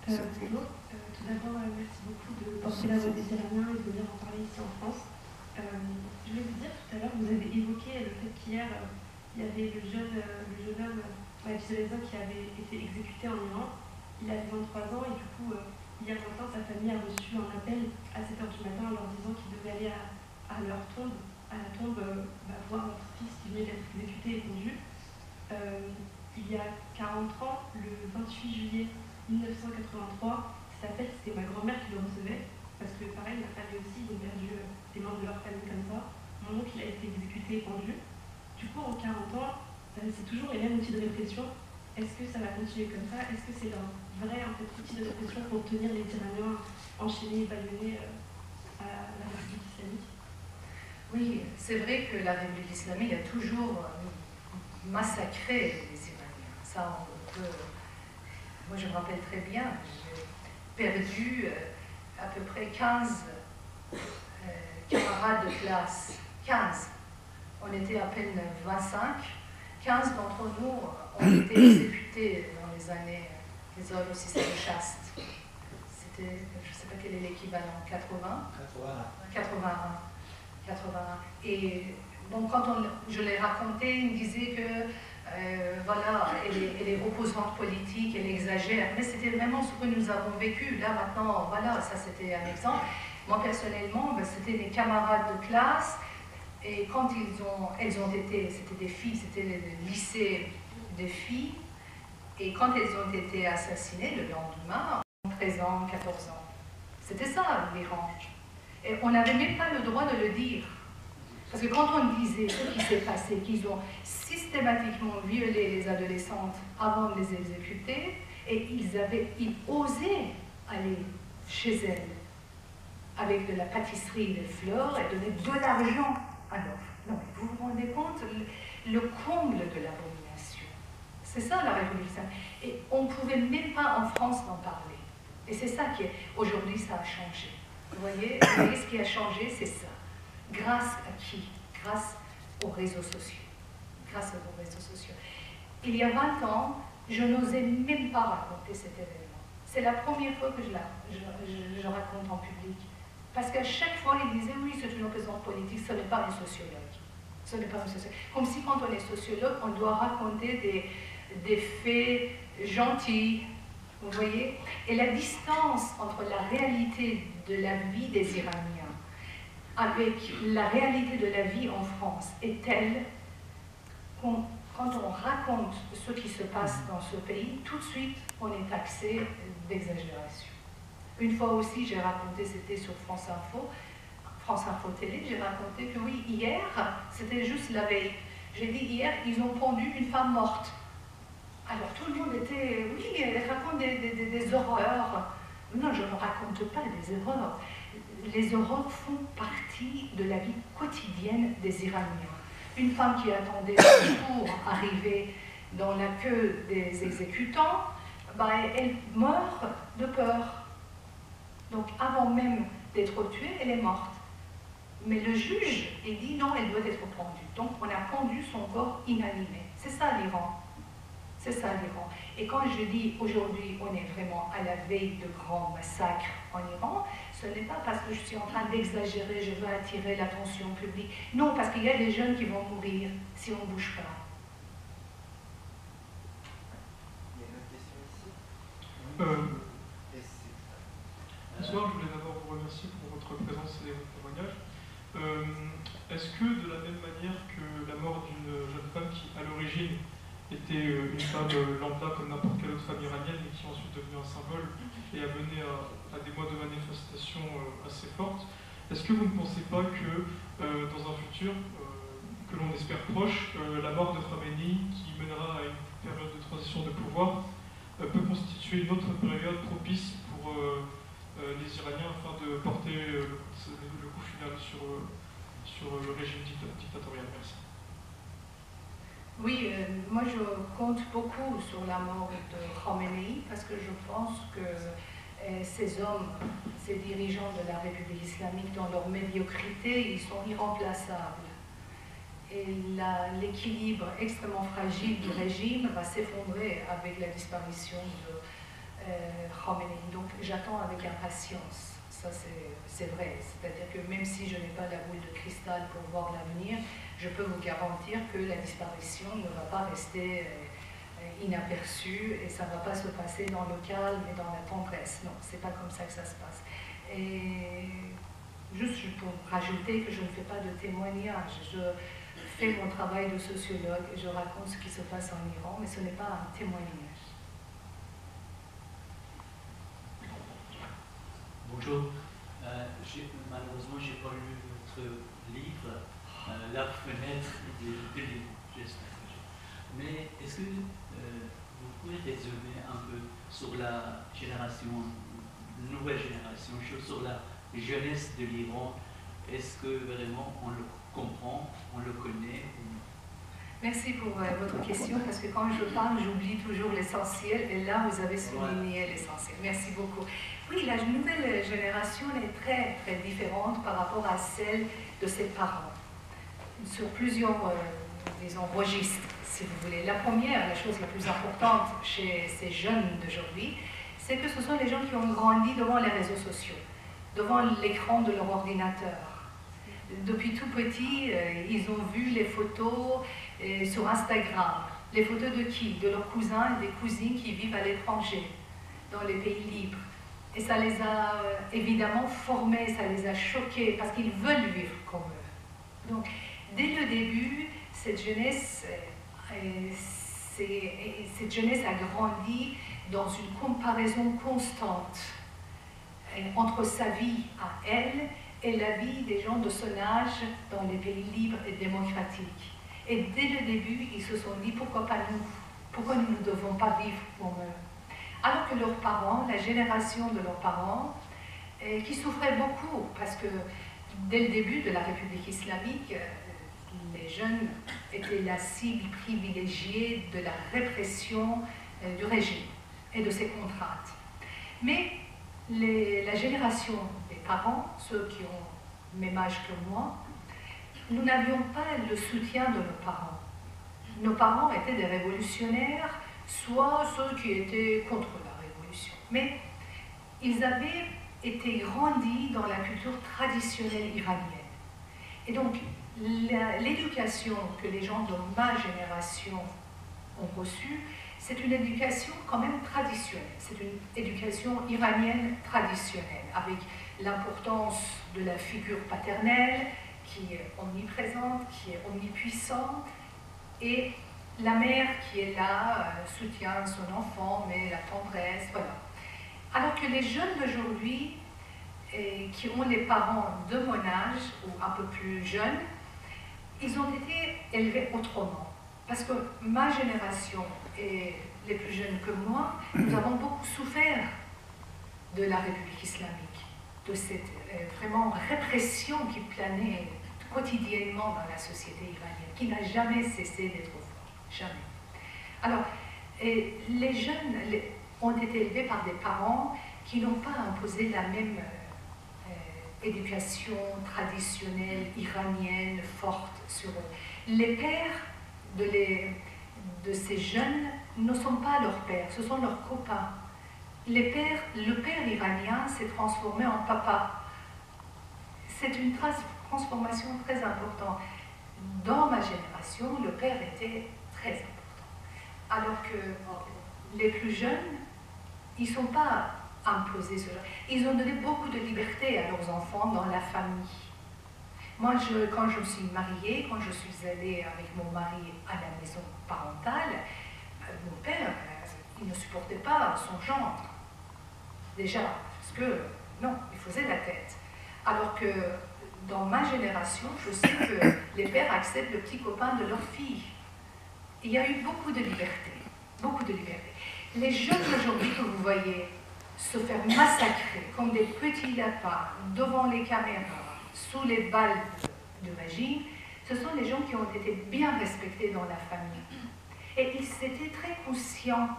Bonjour. Tout d'abord, merci beaucoup de porter la voix des Iraniens et de venir en parler ici en France. Je voulais vous dire, tout à l'heure, vous avez évoqué le fait qu'hier, il y avait le jeune homme, Mahdi qui avait été exécuté en Iran. Il avait 23 ans et du coup, hier matin, sa famille a reçu un appel à 7h du matin en leur disant qu'ils devaient aller à leur tombe, voir leur fils qui venait d'être exécuté et pendu. Il y a 40 ans, le 28 juillet 1983, c'était ma grand-mère qui le recevait, parce que pareil, ma famille aussi, ils ont perdu des membres de leur famille comme ça. Mon oncle a été exécuté et pendu. Du coup, en 40 ans, c'est toujours les mêmes outils de répression. Est-ce que ça va continuer comme ça? Est-ce que c'est un vrai outil de répression pour tenir les Iraniens enchaînés et bâillonnés à la République islamique? Oui, c'est vrai que la République islamique a toujours massacré les Iraniens. Ça, on peut... Moi, je me rappelle très bien, j'ai perdu à peu près 15 camarades de classe. 15. On était à peine 25. 15 d'entre nous ont été exécutés dans les années, les ordres du système chaste. C'était, je ne sais pas quel est l'équivalent, 81. Et donc, quand je l'ai raconté, il me disait que voilà, elle est opposante politique, elle exagère. Mais c'était vraiment ce que nous avons vécu. Là, maintenant, voilà, ça c'était un exemple. Moi, personnellement, c'était mes camarades de classe. Et quand elles ont été, c'était des filles, c'était le lycée des filles. Et quand elles ont été assassinées le lendemain, 13 ans, 14 ans. C'était ça, l'Iran. Et on n'avait même pas le droit de le dire. Parce que quand on disait ce qui s'est passé, qu'ils ont systématiquement violé les adolescentes avant de les exécuter, et ils osaient aller chez elles avec de la pâtisserie, des fleurs et donner de l'argent. Alors, non, vous vous rendez compte, le comble de l'abomination. C'est ça la révolution. Et on ne pouvait même pas en France en parler. Et c'est ça qui est, aujourd'hui ça a changé. Vous voyez ce qui a changé, c'est ça. Grâce à qui? Grâce aux réseaux sociaux. Grâce aux réseaux sociaux. Il y a 20 ans, je n'osais même pas raconter cet événement. C'est la première fois que je raconte en public. Parce qu'à chaque fois, ils disaient, oui, c'est une opposante politique, ce n'est pas un sociologue. Ce n'est pas un sociologue. Comme si quand on est sociologue, on doit raconter des faits gentils, vous voyez? Et la distance entre la réalité de la vie des Iraniens avec la réalité de la vie en France est telle quand on raconte ce qui se passe dans ce pays, tout de suite, on est taxé d'exagération. Une fois aussi, j'ai raconté, c'était sur France Info Télé, j'ai raconté que oui, hier, c'était juste la veille, j'ai dit hier, ils ont pendu une femme morte. Alors tout le monde était, oui, elle raconte des horreurs. Non, je ne raconte pas des horreurs. Les horreurs font partie de la vie quotidienne des Iraniens. Une femme qui attendait pour arriver dans la queue des exécutants, elle meurt de peur. Donc avant même d'être tuée, elle est morte. Mais le juge, il dit non, elle doit être pendue. Donc on a pendu son corps inanimé. C'est ça l'Iran. C'est ça l'Iran. Et quand je dis aujourd'hui, on est vraiment à la veille de grands massacres en Iran, ce n'est pas parce que je suis en train d'exagérer, je veux attirer l'attention publique. Non, parce qu'il y a des jeunes qui vont mourir si on ne bouge pas. Il y a une autre question ici. Bonsoir, je voulais d'abord vous remercier pour votre présence et votre témoignage. Est-ce que de la même manière que la mort d'une jeune femme qui, à l'origine, était une femme lambda comme n'importe quelle autre femme iranienne, mais qui est ensuite devenue un symbole et a mené à des mois de manifestations assez fortes, est-ce est-ce que vous ne pensez pas que dans un futur, que l'on espère proche, la mort de Khamenei, qui mènera à une période de transition de pouvoir, peut constituer une autre période propice pour les Iraniens afin de porter le coup final sur le régime dictatorial? Merci. Oui, moi je compte beaucoup sur la mort de Khamenei parce que je pense que ces hommes, ces dirigeants de la République islamique, dans leur médiocrité, ils sont irremplaçables. Et l'équilibre extrêmement fragile du régime va s'effondrer avec la disparition de Khamenei. Donc j'attends avec impatience. Ça c'est vrai. C'est-à-dire que même si je n'ai pas la boule de cristal pour voir l'avenir, je peux vous garantir que la disparition ne va pas rester inaperçue et ça ne va pas se passer dans le calme et dans la tendresse. Non, c'est pas comme ça que ça se passe. Et juste pour rajouter que je ne fais pas de témoignage, je fais mon travail de sociologue et je raconte ce qui se passe en Iran, mais ce n'est pas un témoignage. Bonjour. Malheureusement, je n'ai pas lu votre livre, La fenêtre de l'Iran. Mais est-ce que vous pouvez résumer un peu sur la nouvelle génération, sur la jeunesse de l'Iran? Est-ce que vraiment on le comprend, on le connaît? Merci pour votre question, parce que quand je parle, j'oublie toujours l'essentiel, et là, vous avez souligné l'essentiel. Merci beaucoup. Oui, la nouvelle génération est très, très différente par rapport à celle de ses parents, sur plusieurs, disons, registres, si vous voulez. La première, la chose la plus importante chez ces jeunes d'aujourd'hui, c'est que ce sont les gens qui ont grandi devant les réseaux sociaux, devant l'écran de leur ordinateur. Depuis tout petit, ils ont vu les photos sur Instagram. Les photos de qui? De leurs cousins et des cousines qui vivent à l'étranger, dans les pays libres. Et ça les a évidemment formés, ça les a choqués, parce qu'ils veulent vivre comme eux. Donc, dès le début, cette jeunesse a grandi dans une comparaison constante entre sa vie à elle et la vie des gens de son âge dans les pays libres et démocratiques. Et dès le début, ils se sont dit, pourquoi pas nous? Pourquoi nous ne devons pas vivre comme eux? Alors que leurs parents, la génération de leurs parents, qui souffraient beaucoup, parce que dès le début de la République islamique, les jeunes étaient la cible privilégiée de la répression du régime et de ses contraintes. Mais la génération des parents, ceux qui ont même âge que moi, nous n'avions pas le soutien de nos parents. Nos parents étaient des révolutionnaires, soit ceux qui étaient contre la révolution. Mais ils avaient été grandis dans la culture traditionnelle iranienne. Et donc, l'éducation que les gens de ma génération ont reçue, c'est une éducation quand même traditionnelle. C'est une éducation iranienne traditionnelle, avec l'importance de la figure paternelle, qui est omniprésente, qui est omnipuissante, et la mère qui est là, soutient son enfant, mais la tendresse, voilà. Alors que les jeunes d'aujourd'hui, qui ont les parents de mon âge, ou un peu plus jeunes, ils ont été élevés autrement. Parce que ma génération et les plus jeunes que moi, nous avons beaucoup souffert de la République islamique, de cette vraiment répression qui planait quotidiennement dans la société iranienne, qui n'a jamais cessé d'être forte, jamais. Alors, les jeunes ont été élevés par des parents qui n'ont pas imposé la même éducation traditionnelle iranienne forte sur eux. Les pères de ces jeunes ne sont pas leurs pères, ce sont leurs copains. Le père iranien s'est transformé en papa. C'est une transformation très importante. Dans ma génération, le père était très important. Alors que les plus jeunes, ils ne sont pas imposés cela. Ils ont donné beaucoup de liberté à leurs enfants dans la famille. Moi, quand je me suis mariée, quand je suis allée avec mon mari à la maison parentale, mon père, il ne supportait pas son gendre. Déjà, parce que, non, il faisait la tête. Alors que dans ma génération, je sais que les pères acceptent le petit copain de leur fille. Il y a eu beaucoup de liberté, beaucoup de liberté. Les jeunes aujourd'hui que vous voyez se faire massacrer comme des petits lapins devant les caméras, sous les balles de régime, ce sont des gens qui ont été bien respectés dans la famille. Et ils étaient très conscients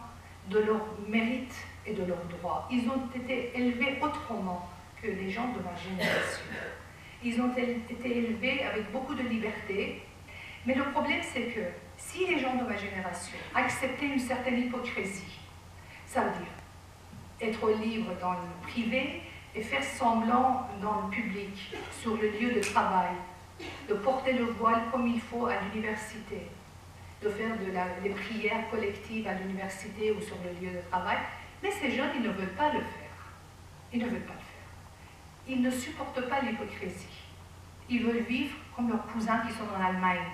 de leur mérite et de leurs droits. Ils ont été élevés autrement que les gens de ma génération. Ils ont été élevés avec beaucoup de liberté. Mais le problème, c'est que si les gens de ma génération acceptaient une certaine hypocrisie, ça veut dire être libre dans le privé et faire semblant dans le public, sur le lieu de travail, de porter le voile comme il faut à l'université, de faire des prières collectives à l'université ou sur le lieu de travail. Mais ces jeunes, ils ne veulent pas le faire. Ils ne veulent pas le faire. Ils ne supportent pas l'hypocrisie. Ils veulent vivre comme leurs cousins qui sont en Allemagne,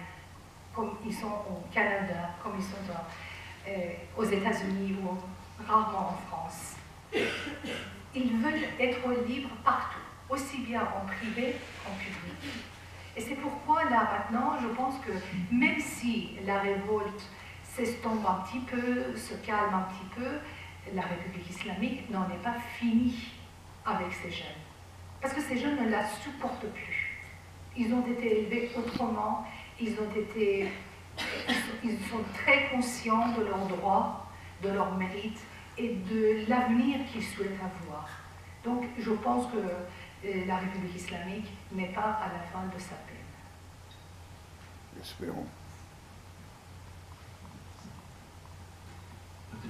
comme ils sont au Canada, comme ils sont aux États-Unis ou rarement en France. Ils veulent être libres partout, aussi bien en privé qu'en public. Et c'est pourquoi là maintenant, je pense que même si la révolte s'estompe un petit peu, se calme un petit peu, la République islamique n'en est pas finie avec ces jeunes. Parce que ces jeunes ne la supportent plus. Ils ont été élevés autrement, ils sont très conscients de leurs droits, de leurs mérites et de l'avenir qu'ils souhaitent avoir. Donc je pense que la République islamique n'est pas à la fin de sa peine. Espérons.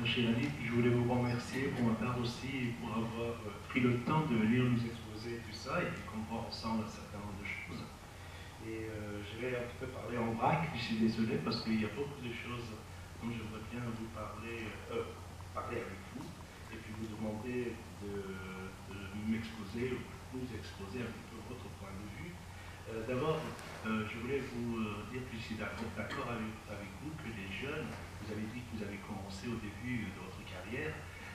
Je voulais vous remercier pour ma part aussi pour avoir pris le temps de venir nous exposer tout ça et qu'on voit ensemble un certain nombre de choses. Et je vais un petit peu parler en vrac, je suis désolé parce qu'il y a beaucoup de choses dont j'aimerais bien vous parler avec vous et puis vous demander de m'exposer ou nous exposer un petit peu votre point de vue. D'abord, je voulais vous dire que je suis d'accord avec vous que les jeunes, vous avez dit que vous avez commencé au début de votre carrière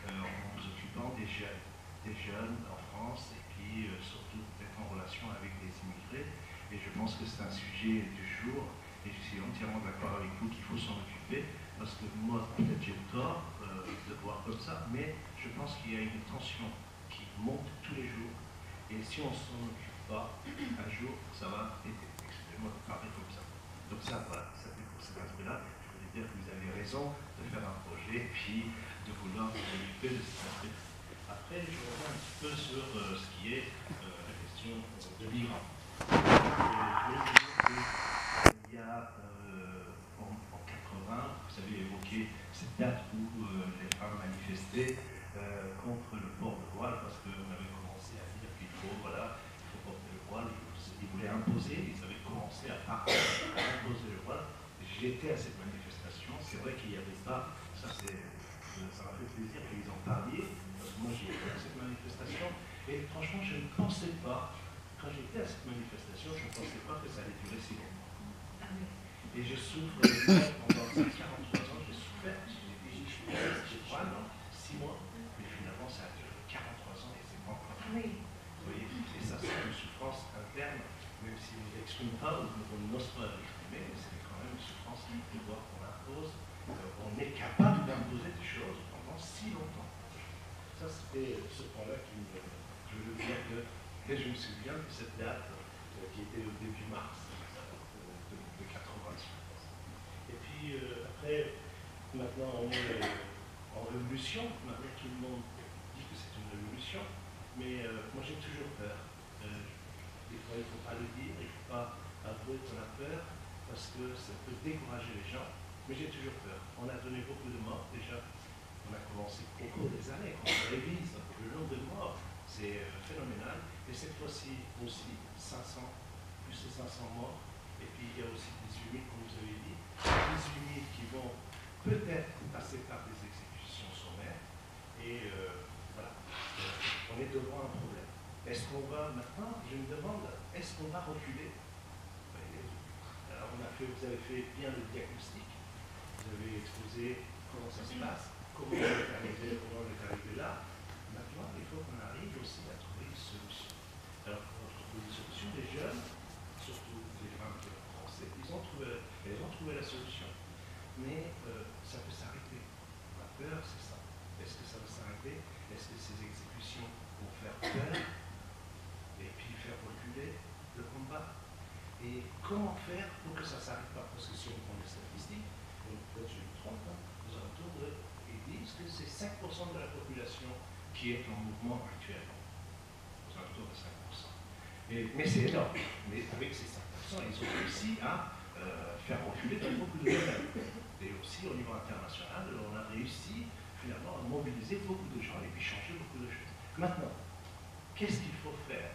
en vous occupant des jeunes en France et puis surtout peut-être en relation avec des immigrés. Et je pense que c'est un sujet du jour et je suis entièrement d'accord avec vous qu'il faut s'en occuper parce que moi, peut-être j'ai tort de voir comme ça, mais je pense qu'il y a une tension qui monte tous les jours et si on ne s'en occupe pas, un jour, ça va être, excusez-moi de parler comme ça. Donc ça, voilà, ça fait pour cet aspect-là. Je voulais dire que vous avez raison de faire un projet et puis de vouloir vous occuper de cet aspect. Après, je reviens un petit peu sur ce qui est la question de l'Iran. Il y a en 80, vous avez évoqué cette date où les femmes manifestaient contre le port de voile parce qu'on avait commencé à dire qu'il faut, voilà, il faut porter le voile, ils voulaient imposer, ils avaient commencé à imposer le voile. J'étais à cette manifestation, c'est vrai qu'il n'y avait pas, ça m'a fait plaisir qu'ils en parliez, parce que moi j'ai été à cette manifestation, et franchement je ne pensais pas, quand j'étais à cette manifestation, je ne pensais pas que ça allait durer si longtemps. Et je souffre pendant 43 ans, j'ai souffert, j'ai 3 ans, 6 mois, mais finalement ça a duré 43 ans et c'est pas encore. Oui. Vous voyez, et ça c'est une souffrance interne, même si on ne l'exprime pas ou on n'ose pas l'exprimer, mais c'est quand même une souffrance de voir qu'on impose, on est capable d'imposer des choses pendant si longtemps. Ça c'était ce point-là qui me... Je veux dire que et je me souviens de cette date qui était au début mars de 86. Et puis après, maintenant on est en révolution, maintenant tout le monde dit que c'est une révolution, mais moi j'ai toujours peur. Des fois il ne faut pas le dire, il ne faut pas avouer qu'on a peur, parce que ça peut décourager les gens, mais j'ai toujours peur. On a donné beaucoup de morts déjà, on a commencé au cours des années, quand on révise le nombre de morts, c'est phénoménal. Et cette fois-ci aussi, 500, plus de 500 morts. Et puis il y a aussi 18 000, comme vous avez dit, 18 000 qui vont peut-être passer par des exécutions sommaires. Et voilà, on est devant un problème. Est-ce qu'on va maintenant, je me demande, est-ce qu'on va reculer? Alors vous avez fait bien le diagnostic, vous avez exposé comment ça se passe, comment on est arrivé là. Maintenant, il faut qu'on arrive aussi à trouver une solution. Alors, pour trouver une solution, les jeunes, pas. Et comment faire pour que ça ne s'arrête pas? Parce que si on prend les statistiques, peut-être je me trompe, aux alentours ils disent que c'est 5% de la population qui est en mouvement actuellement. Aux alentours de 5%. Mais c'est énorme. Mais avec ces 5%, ils ont réussi à faire reculer dans beaucoup de domaines. Et aussi au niveau international, on a réussi finalement à mobiliser beaucoup de gens et puis changer beaucoup de choses. Maintenant, qu'est-ce qu'il faut faire?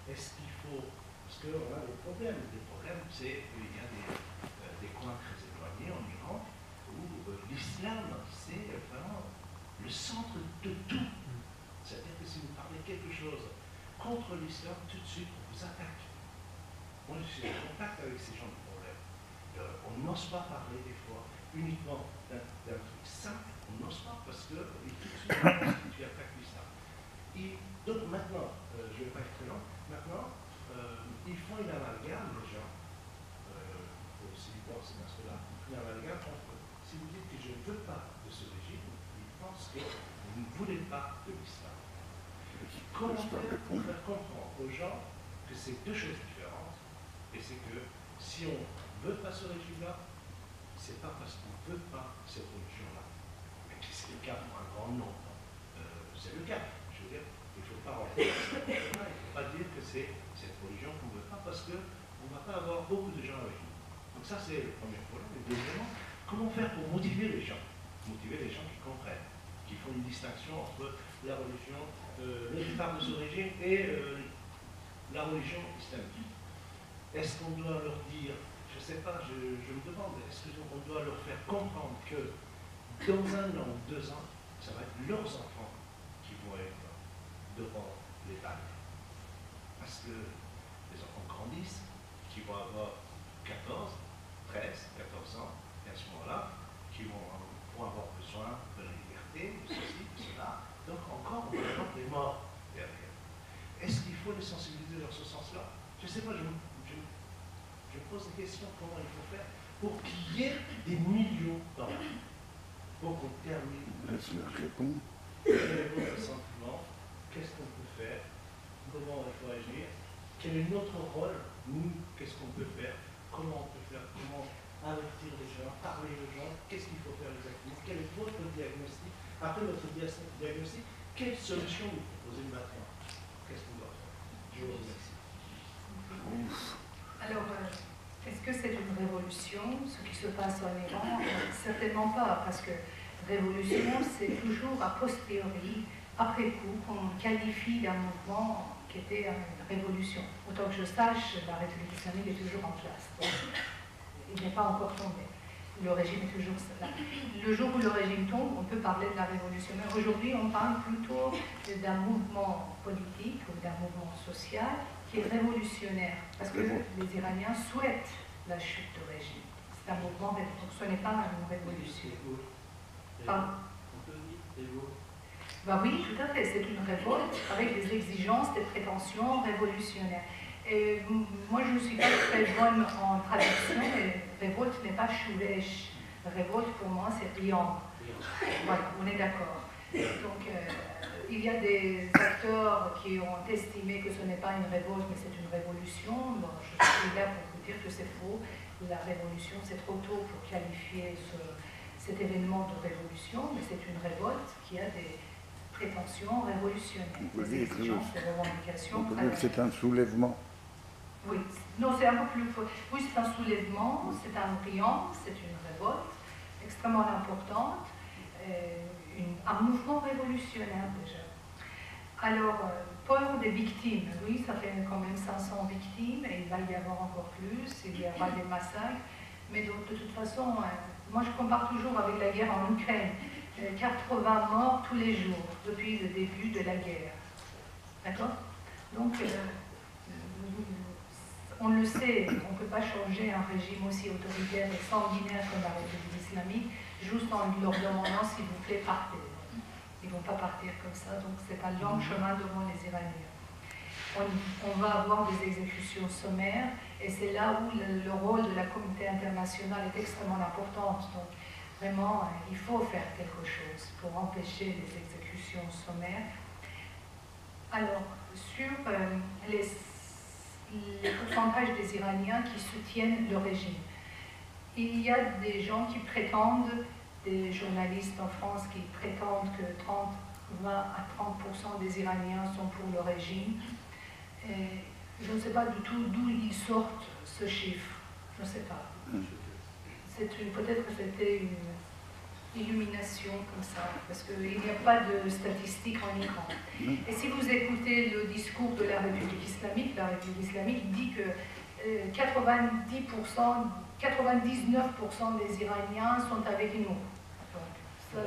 Est-ce qu'il faut... Parce qu'on a des problèmes. Les problèmes, c'est qu'il y a des coins très éloignés en Iran où l'islam, c'est vraiment le centre de tout. C'est-à-dire que si vous parlez quelque chose contre l'islam, tout de suite, on vous attaque. Moi, je suis en contact avec ces gens de problème. On n'ose pas parler des fois uniquement d'un truc simple. On n'ose pas parce que tout de suite, tu attaques l'islam. Et donc maintenant, je ne vais pas être très long, maintenant, ils font une amalgame, les gens, aussi dans cela, une amalgame entre, si vous dites que je ne veux pas de ce régime, ils pensent que vous ne voulez pas de l'islam. Comment faire pour faire comprendre aux gens que c'est deux choses différentes, et c'est que si on ne veut pas ce régime-là, c'est pas parce qu'on ne veut pas cette religion-là. Mais c'est le cas pour un grand nombre. C'est le cas. Je veux dire, il ne faut pas rentrer dans cette religion-là, il ne faut pas dire que c'est cette religion qu'on ne veut pas, parce qu'on ne va pas avoir beaucoup de gens avec nous. Donc ça, c'est le premier problème. Et deuxièmement, comment faire pour motiver les gens? Motiver les gens qui comprennent, qui font une distinction entre la religion, le départ de ce régime et la religion islamique. Est-ce qu'on doit leur dire, je ne sais pas, je me demande, est-ce qu'on doit leur faire comprendre que dans 1 an ou 2 ans, ça va être leurs enfants qui vont être devant les balles? Parce que les enfants grandissent, qui vont avoir 14, 13, 14 ans, et à ce moment-là, qui vont avoir besoin de la liberté, de ceci, de cela. Donc encore, on va avoir des morts derrière. Est-ce qu'il faut les sensibiliser dans ce sens-là? Je ne sais pas, je pose des questions, comment il faut faire pour qu'il y ait des millions dans la vie, pour qu'on termine. Laisse-leur répondre. Quel est votre sentiment? Qu'est-ce qu'on peut faire? Comment il faut agir? Quel est notre rôle? Nous, qu'est-ce qu'on peut faire? Comment on peut faire? Comment avertir les gens, parler aux gens? Qu'est-ce qu'il faut faire exactement? Quel est votre diagnostic? Après votre diagnostic, quelle solution vous proposez maintenant? Qu'est-ce qu'on doit faire? Je vous remercie. Alors, est-ce que c'est une révolution, ce qui se passe en Iran? Certainement pas, parce que révolution, c'est toujours a posteriori, après coup, qu'on qualifie d'un mouvement qui était une révolution. Autant que je sache, la République islamique est toujours en place. Donc, il n'est pas encore tombé. Le régime est toujours là. Le jour où le régime tombe, on peut parler de la révolution. Mais aujourd'hui, on parle plutôt d'un mouvement politique ou d'un mouvement social qui est révolutionnaire. Parce que les Iraniens souhaitent la chute du régime. C'est un mouvement révolutionnaire. Donc ce n'est pas une révolution. Pardon? Ben oui, tout à fait. C'est une révolte avec des exigences, des prétentions révolutionnaires. Et moi, je ne suis pas très bonne en traduction, mais révolte n'est pas chouèche. Révolte, pour moi, c'est riant. Voilà, on est d'accord. Donc, il y a des acteurs qui ont estimé que ce n'est pas une révolte, mais c'est une révolution. Bon, je suis là pour vous dire que c'est faux. La révolution, c'est trop tôt pour qualifier cet événement de révolution, mais c'est une révolte qui a des prétentions révolutionnaires. On peut dire que c'est un soulèvement. Oui, non, c'est un peu plus fort. Oui, c'est un soulèvement, c'est un riant, c'est une révolte extrêmement importante, un mouvement révolutionnaire déjà. Alors, peur des victimes, oui, ça fait quand même 500 victimes, et il va y avoir encore plus, il y aura des massacres, mais donc, de toute façon, moi je compare toujours avec la guerre en Ukraine, 80 morts tous les jours, depuis le début de la guerre. D'accord? Donc, on le sait, on ne peut pas changer un régime aussi autoritaire et sanguinaire comme la République islamique, juste en leur demandant s'il vous plaît, partez. Ils ne vont pas partir comme ça, donc c'est un long chemin devant les Iraniens. On va avoir des exécutions sommaires, et c'est là où le rôle de la communauté internationale est extrêmement important. Donc, vraiment, il faut faire quelque chose pour empêcher les exécutions sommaires. Alors, sur les pourcentage des Iraniens qui soutiennent le régime. Il y a des gens qui prétendent, des journalistes en France qui prétendent que 20 à 30% des Iraniens sont pour le régime. Et je ne sais pas du tout d'où ils sortent ce chiffre. Je ne sais pas. Peut-être que c'était une illumination comme ça, parce qu'il n'y a pas de statistiques en Iran. Et si vous écoutez le discours de la République islamique dit que 99% des Iraniens sont avec nous. Donc, ça,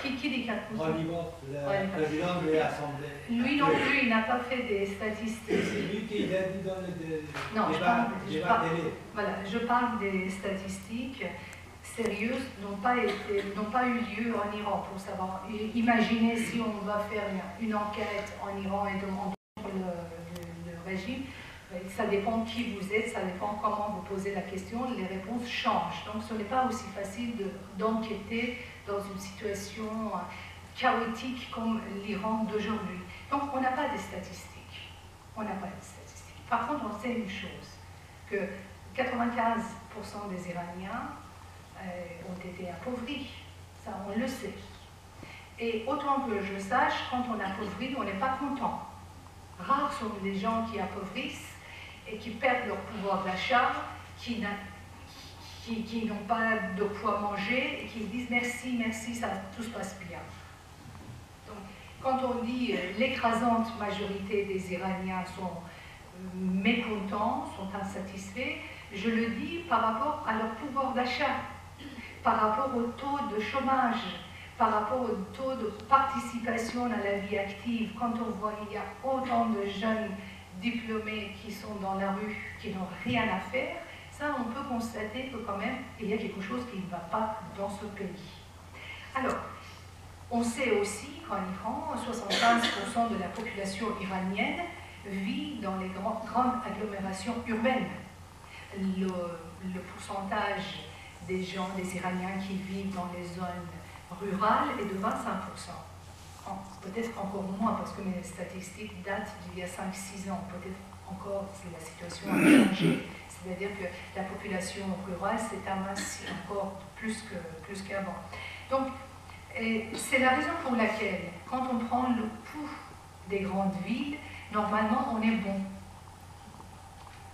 qui dit 4%? Le président de l'Assemblée. Lui non plus, il n'a pas fait des statistiques. C'est lui qui l'a dit dans le débat télé. Voilà, je parle des statistiques sérieuses n'ont pas eu lieu en Iran, pour savoir. Imaginez si on va faire une enquête en Iran et demander le régime. Ça dépend qui vous êtes, ça dépend comment vous posez la question, les réponses changent. Donc ce n'est pas aussi facile d'enquêter dans une situation chaotique comme l'Iran d'aujourd'hui. Donc on n'a pas de statistiques. Par contre, on sait une chose, que 95% des Iraniens ont été appauvris. Ça, on le sait. Et autant que je sache, quand on appauvrit, on n'est pas content. Rares sont les gens qui appauvrissent et qui perdent leur pouvoir d'achat, qui n'ont pas de quoi manger et qui disent merci, merci, tout se passe bien. Donc, quand on dit l'écrasante majorité des Iraniens sont mécontents, sont insatisfaits, je le dis par rapport à leur pouvoir d'achat, par rapport au taux de chômage, par rapport au taux de participation à la vie active. Quand on voit qu'il y a autant de jeunes diplômés qui sont dans la rue, qui n'ont rien à faire, ça on peut constater que quand même il y a quelque chose qui ne va pas dans ce pays. Alors, on sait aussi qu'en Iran, 75% de la population iranienne vit dans les grandes agglomérations urbaines. Le pourcentage des Iraniens qui vivent dans les zones rurales est de 25%. Peut-être encore moins, parce que mes statistiques datent d'il y a 5-6 ans. Peut-être encore si la situation a changé. C'est-à-dire que la population rurale s'est amincie encore plus qu'avant. Donc, c'est la raison pour laquelle, quand on prend le pouls des grandes villes, normalement on est bon.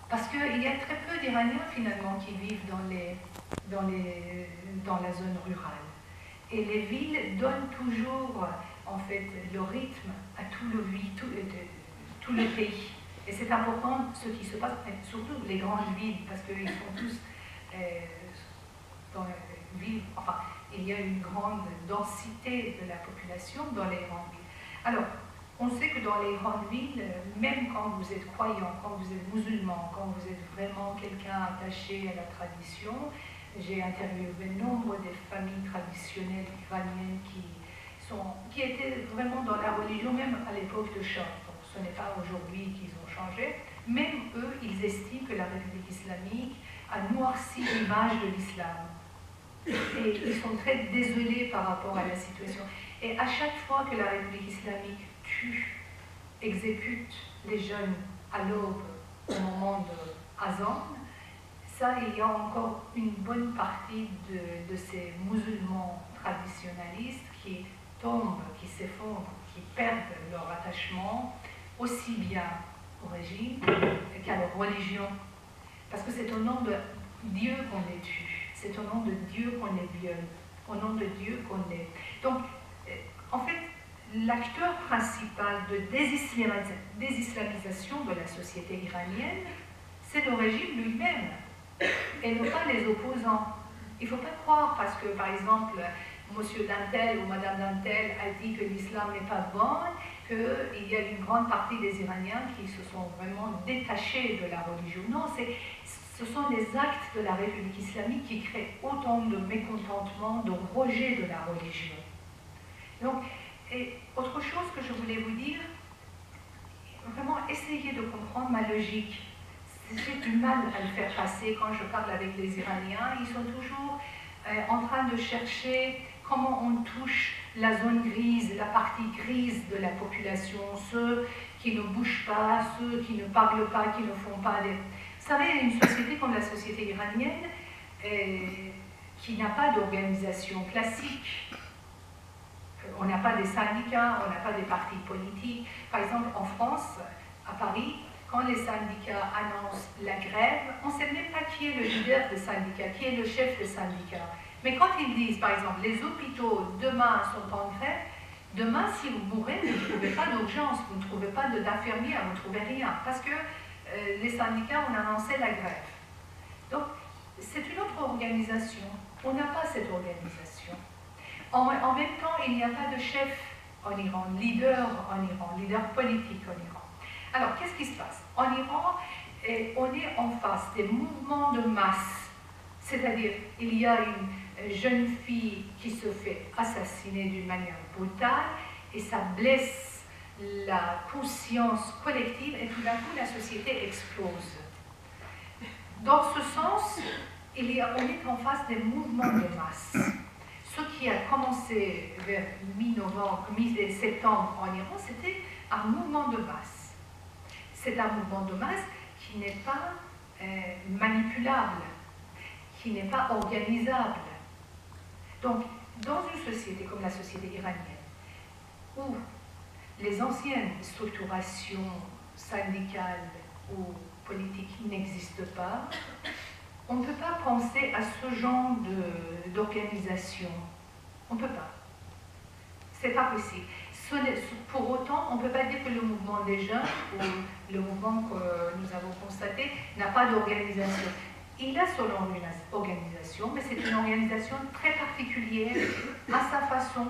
Parce qu'il y a très peu d'Iraniens finalement qui vivent dans la zone rurale. Et les villes donnent toujours en fait le rythme à tout le pays. Et c'est important ce qui se passe, surtout les grandes villes, parce qu'ils sont tous dans les villes, enfin, il y a une grande densité de la population dans les grandes villes. Alors, on sait que dans les grandes villes, même quand vous êtes croyant, quand vous êtes musulman, quand vous êtes vraiment quelqu'un attaché à la tradition, j'ai interviewé nombre des familles traditionnelles iraniennes qui étaient vraiment dans la religion, même à l'époque de Shah. Ce n'est pas aujourd'hui qu'ils ont changé. Même eux, ils estiment que la République islamique a noirci l'image de l'islam. Et ils sont très désolés par rapport à la situation. Et à chaque fois que la République islamique exécute les jeunes à l'aube au moment de Azan, ça, il y a encore une bonne partie de ces musulmans traditionnalistes qui tombent, qui s'effondrent, qui perdent leur attachement aussi bien au régime qu'à leur religion. Parce que c'est au nom de Dieu qu'on les tue, c'est au nom de Dieu qu'on les viole, au nom de Dieu qu'on les... Donc, en fait, l'acteur principal de désislamisation de la société iranienne, c'est le régime lui-même, et non pas les opposants. Il ne faut pas croire parce que, par exemple, Monsieur Dantel ou Madame Dantel a dit que l'islam n'est pas bon, qu'il y a une grande partie des Iraniens qui se sont vraiment détachés de la religion. Non, ce sont les actes de la République islamique qui créent autant de mécontentement, de rejet de la religion. Donc, et autre chose que je voulais vous dire, vraiment essayez de comprendre ma logique. J'ai du mal à le faire passer quand je parle avec les Iraniens. Ils sont toujours en train de chercher comment on touche la zone grise, la partie grise de la population, ceux qui ne bougent pas, ceux qui ne parlent pas, qui ne font pas des... Vous savez, une société comme la société iranienne, qui n'a pas d'organisation classique. On n'a pas des syndicats, on n'a pas des partis politiques. Par exemple, en France, à Paris, quand les syndicats annoncent la grève, on ne sait même pas qui est le leader des syndicats, qui est le chef des syndicats. Mais quand ils disent, par exemple, les hôpitaux demain sont en grève, demain, si vous mourrez, vous ne trouvez pas d'urgence, vous ne trouvez pas d'infirmière, vous ne trouvez rien, parce que les syndicats ont annoncé la grève. Donc, c'est une autre organisation. On n'a pas cette organisation. En même temps, il n'y a pas de chef en Iran, leader en Iran, leader politique en Iran. Alors, qu'est-ce qui se passe? En Iran, on est en face des mouvements de masse. C'est-à-dire, il y a une jeune fille qui se fait assassiner d'une manière brutale et ça blesse la conscience collective et tout d'un coup, la société explose. Dans ce sens, on est en face des mouvements de masse. Ce qui a commencé vers mi-novembre, mi-septembre en Iran, c'était un mouvement de masse. C'est un mouvement de masse qui n'est pas manipulable, qui n'est pas organisable. Donc, dans une société comme la société iranienne, où les anciennes structurations syndicales ou politiques n'existent pas, on ne peut pas penser à ce genre d'organisation. On ne peut pas. C'est pas possible. Pour autant, on ne peut pas dire que le mouvement des jeunes, ou le mouvement que nous avons constaté, n'a pas d'organisation. Il a son organisation, mais c'est une organisation très particulière, à sa façon,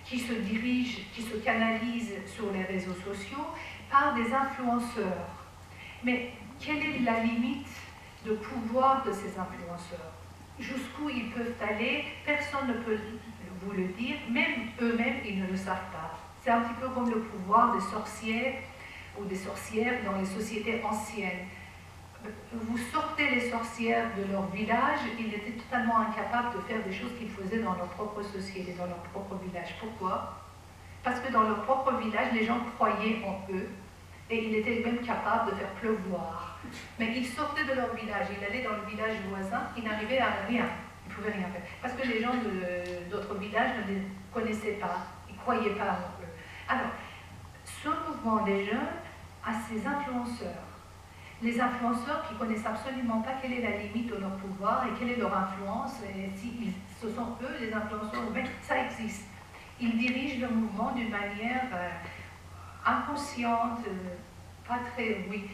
qui se dirige, qui se canalise sur les réseaux sociaux par des influenceurs. Mais quelle est la limite de pouvoir de ces influenceurs? Jusqu'où ils peuvent aller, personne ne peut vous le dire, même eux-mêmes, ils ne le savent pas. C'est un petit peu comme le pouvoir des sorcières ou des sorcières dans les sociétés anciennes. Vous sortez les sorcières de leur village, ils étaient totalement incapables de faire des choses qu'ils faisaient dans leur propre société, dans leur propre village. Pourquoi? Parce que dans leur propre village, les gens croyaient en eux et ils étaient même capables de faire pleuvoir. Mais ils sortaient de leur village, ils allaient dans le village voisin, ils n'arrivaient à rien, ils ne pouvaient rien faire. Parce que les gens d'autres villages ne les connaissaient pas, ils ne croyaient pas en eux. Alors, ce mouvement des jeunes a ses influenceurs. Les influenceurs qui ne connaissent absolument pas quelle est la limite de leur pouvoir et quelle est leur influence, et si ce sont eux les influenceurs, mais ça existe. Ils dirigent le mouvement d'une manière inconsciente, pas très, oui,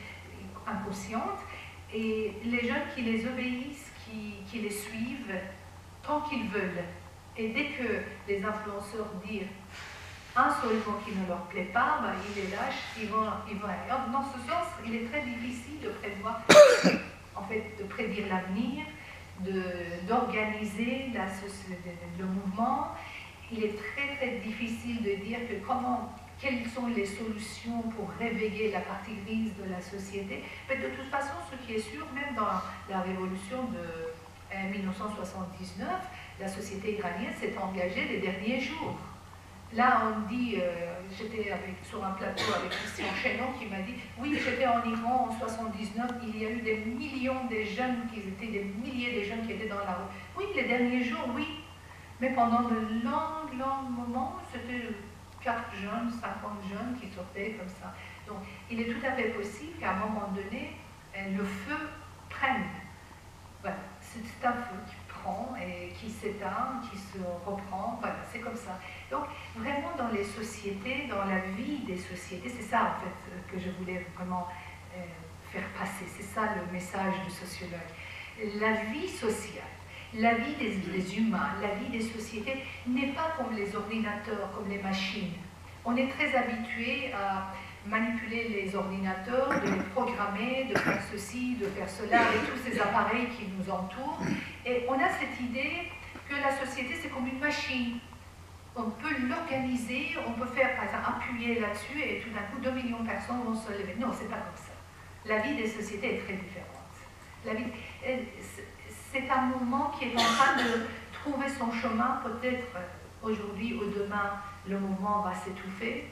inconsciente, et les jeunes qui les obéissent, qui les suivent, tant qu'ils veulent. Et dès que les influenceurs disent un seul mot qui ne leur plaît pas, ben, ils les lâchent, ils vont ailleurs. Dans ce sens, il est très difficile de prévoir, en fait, de prédire l'avenir, d'organiser le mouvement. Il est très très difficile de dire quelles sont les solutions pour réveiller la partie grise de la société. Mais de toute façon, ce qui est sûr, même dans la révolution de 1979, la société iranienne s'est engagée les derniers jours. Là, on dit, j'étais sur un plateau avec Christian Chenon qui m'a dit « Oui, j'étais en Iran en 79, il y a eu des millions de jeunes, des milliers de jeunes qui étaient dans la rue. » Oui, les derniers jours, oui. Mais pendant de longs moments, c'était 4 jeunes, 50 jeunes qui sortaient comme ça. Donc, il est tout à fait possible qu'à un moment donné, le feu prenne. Voilà, c'est un feu qui prend et qui s'éteint, qui se reprend, voilà, c'est comme ça. Donc, vraiment dans les sociétés, dans la vie des sociétés, c'est ça en fait que je voulais vraiment faire passer, c'est ça le message du sociologue. La vie sociale, la vie des humains, la vie des sociétés n'est pas comme les ordinateurs, comme les machines. On est très habitué à manipuler les ordinateurs, de les programmer, de faire ceci, de faire cela, avec tous ces appareils qui nous entourent. Et on a cette idée que la société, c'est comme une machine. On peut l'organiser, on peut faire, par exemple, appuyer là-dessus et tout d'un coup, 2 millions de personnes vont se lever. Non, c'est pas comme ça. La vie des sociétés est très différente. C'est un mouvement qui est en train de trouver son chemin. Peut-être aujourd'hui ou demain, le mouvement va s'étouffer,